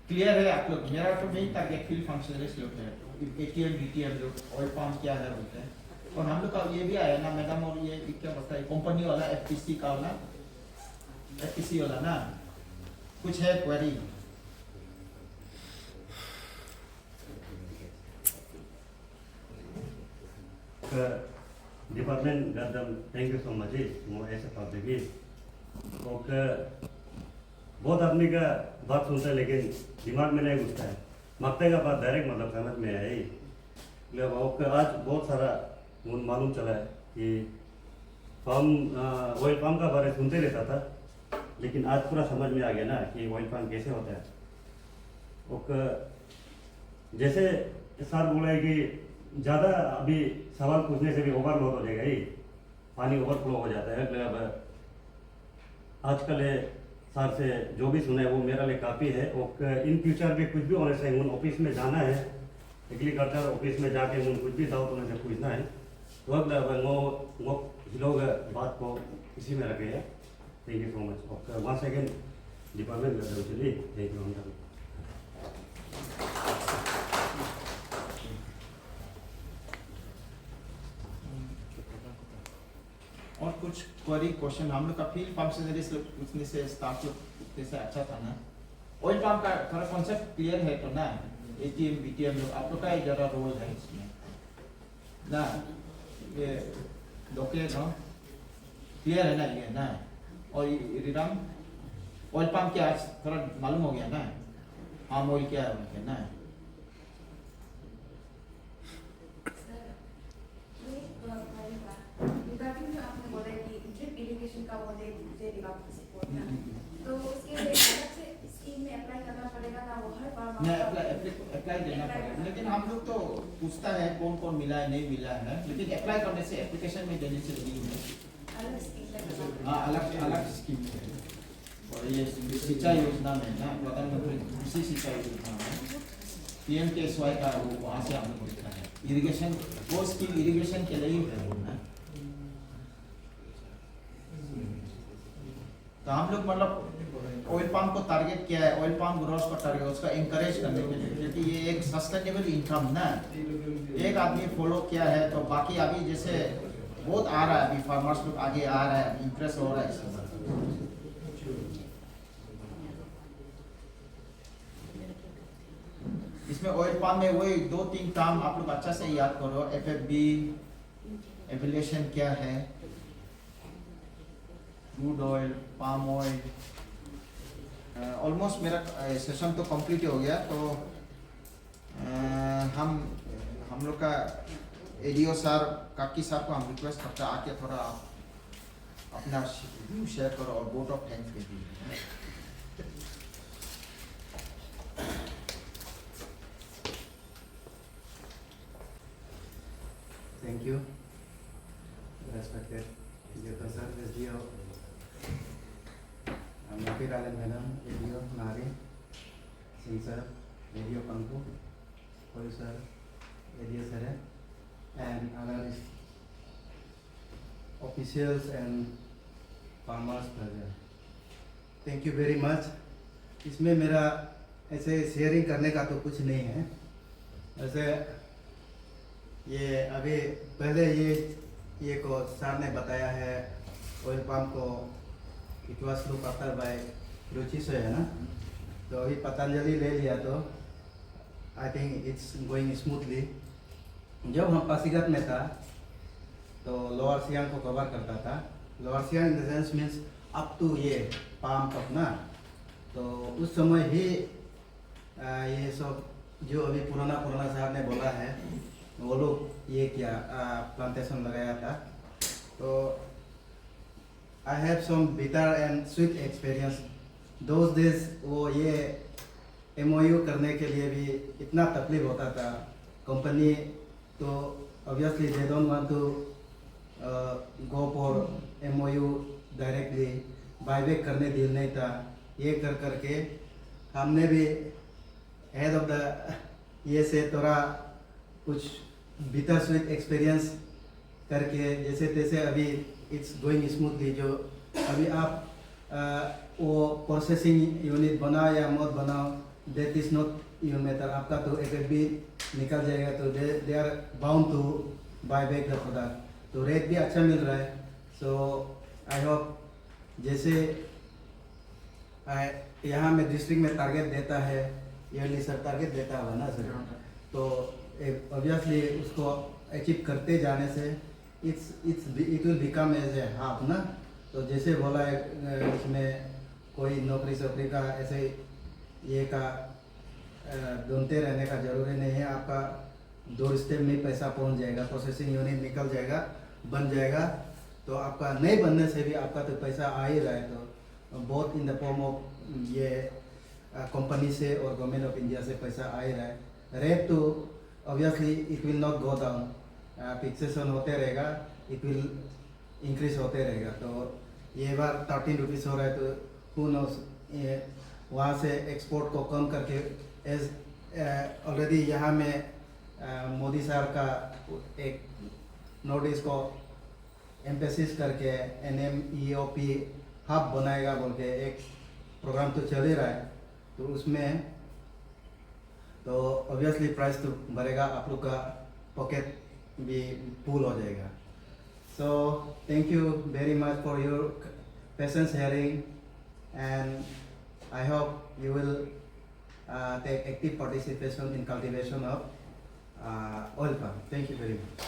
क्लियर है आप लोग? मेरा तो नहीं था कि फील्ड फंक्शनरीज लोग है, ATM BTM लोग ऑयल पाम क्या है बोलते हैं। और हम लोग का ये भी आया ना मैडम, और ये क्या बोलता है कंपनी वाला FTC का वाला FTC वाला ना, कुछ है क्वेरी? डिपार्टमेंट गदम थैंक यू सो मच वो ऐसे पाते भी और बहुत आदमी का बात सुनता है लेकिन दिमाग में नहीं घुसता है, मकते का बात डायरेक्ट मतलब समझ में आई। आज बहुत सारा मालूम चला है कि ऑयल पाम का बारे सुनते रहता था, लेकिन आज पूरा समझ में आ गया ना कि ऑयल पाम कैसे होता है। और जैसे सर बोला है कि ज़्यादा अभी सवाल पूछने से भी ओवरलोड हो जाएगा, ही पानी ओवरफ्लो हो जाता है। मतलब आजकल सर से जो भी सुना है वो मेरा लिए काफ़ी है। और इन फ्यूचर भी कुछ भी होने से उन ऑफिस में जाना है, एग्रीकल्चर ऑफिस में जाके उन कुछ भी डाउट होने से पूछना है, तो वो लोग बात को इसी में रखे हैं। Thank you so much. और वहाँ सेकेंड डिपार्टमेंट चलिए थैंक यू। और कुछ क्वेरी क्वेश्चन? हम लोग का फील्ड फंक्शनरीज पूछने से स्टाफ पूछने से अच्छा था ना। ऑयल पाम का थोड़ा कॉन्सेप्ट क्लियर है तो ना, ATM BTM लोग आप लोग का ज़्यादा रोल है इसमें ना, ये डॉके ना क्लियर है ना ये ना। और रिदम ऑयल पाम क्या थोड़ा मालूम हो गया ना, पाम ऑयल क्या है उनके ना। का वो दे सपोर्ट है, तो उसके लिए अलग से स्कीम में अप्लाई करना पड़ेगा ना, वो हर बार अप्लाई देना पड़ेगा। लेकिन हम लोग तो पूछता है कौन कौन मिला है नहीं मिला है, लेकिन अप्लाई करने से एप्लीकेशन में देने से नहीं है, अलग स्कीम है। हाँ अलग स्कीम है। और ये सिंचाई योजना में ना, प्रधानमंत्री कृषि सिंचाई योजना में PMKSY का वो वहाँ से हम लोग मिलता है। इरिगेशन वो स्कीम इरिगेशन के लिए ही है ना। तो हम लोग मतलब ऑयल पाम को टारगेट किया है, ऑयल पाम ग्रोअर्स को टारगेट उसका इंकरेज करने के लिए, क्योंकि ये एक सस्टेनेबल इनकम ना, एक आदमी फॉलो किया है तो बाकी अभी जैसे बहुत आ रहा है, अभी फार्मर्स लोग आगे आ रहा है, इंटरेस्ट हो रहा है इसके बाद। इसमें ऑयल पाम में वही 2-3 काम आप लोग अच्छा से याद करो। FFB एवल्यूएशन क्या है, crude oil, palm oil. Almost मेरा सेशन तो कंप्लीट हो गया, तो हम लोग का एडीओ सर काकी साहब को हम रिक्वेस्ट करते हैं आके थोड़ा अपना व्यू शेयर करो और वोट ऑफ थैंक्स के लिए। Thank you, respected Director Sir, SDO, Mapir Alan Madam, ADO Nari, Singh Sir, ADO Pangku, Producer, ADO Sir, and other officials and farmers present. Thank you very much. इसमें मेरा ऐसे sharing करने का तो कुछ नहीं है। ऐसे ये अभी पहले ये को सर ने बताया है, ऑयल पाम को it was look after by Ruchi से है ना, तो अभी पतंजलि ले लिया तो I think it's going smoothly. जब हम पासीघाट में था तो लोअर सियांग को कवर करता था। Lower Siang in the sense means up to ये पाम तक ना, तो उस समय ही ये सब जो अभी पुराना साहब ने बोला है वो लोग ये क्या प्लांटेशन लगाया था। तो I have some bitter and sweet experience those days. वो ये MOU करने के लिए भी इतना तकलीफ होता था कंपनी, तो obviously they don't want to go for MOU directly, buyback करने दिल नहीं था। ये कर करके हमने भी हेड ऑफ द ये से थोड़ा कुछ बिटर स्वीट एक्सपीरियंस करके जैसे तैसे अभी इट्स गोइंग स्मूथली। जो अभी आप वो प्रोसेसिंग यूनिट बनाओ या मत बनाओ, that is not your matter. आपका तो FFB निकल जाएगा तो they are bound to buy back the product. तो रेट भी अच्छा मिल रहा है। सो आई होप जैसे यहाँ में डिस्ट्रिक्ट में टारगेट देता है, ईयरली सर टारगेट देता होगा ना सर, तो ऑब्वियसली उसको अचीव करते जाने से it will become as a half ना। तो जैसे बोला है इसमें कोई नौकरी का ऐसे ये का ढूंढते रहने का जरूरी नहीं है। आपका 2 स्टेप में पैसा पहुंच जाएगा, प्रोसेसिंग यूनिट निकल जाएगा, बन जाएगा। तो आपका नहीं बनने से भी आपका तो पैसा आ ही रहा है। तो बहुत इन द फॉर्म ऑफ ये कंपनी से और गवर्नमेंट ऑफ इंडिया से पैसा आ ही रहा है। रेट तो obviously it will not go down, fixation होते रहेगा, इट विल इंक्रीज होते रहेगा। तो ये बार 13 रुपीज़ हो रहा है, तो हु नोस वहाँ से एक्सपोर्ट को कम करके एज ऑलरेडी यहाँ में मोदी साहब का एक नॉर्थ ईस्ट को एम्फेसिस करके NMEOP हब बनाएगा बोल के एक प्रोग्राम तो चल ही रहा है। तो उसमें तो ऑब्वियसली प्राइस तो बढ़ेगा, आप लोग का पॉकेट भी फुल हो जाएगा। So thank you very much for your patience hearing and I hope you will take active participation in cultivation of oil palm. Thank you very much.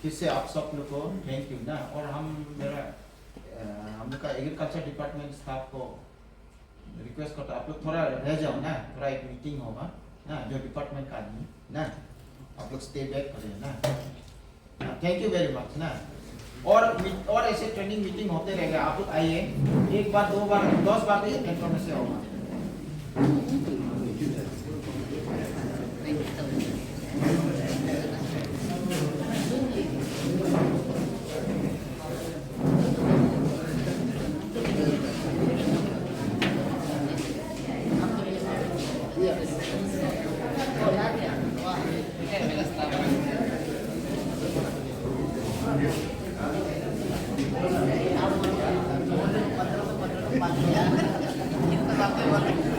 फिर से आप सब लोग को थैंक यू ना। और हम लोग का एग्रीकल्चर डिपार्टमेंट स्टाफ को रिक्वेस्ट करता आप लोग थोड़ा रह जाओ ना, थोड़ा एक मीटिंग होगा ना, जो डिपार्टमेंट का आदमी ना आप लोग स्टे बैक करें ना। थैंक यू वेरी मच ना। और ऐसे ट्रेनिंग मीटिंग होते रहेगा, आप लोग आइए, 1 बार 2 बार 10 बार भी इन्फॉर्मेशन होगा। Pangya. Kita pakai warna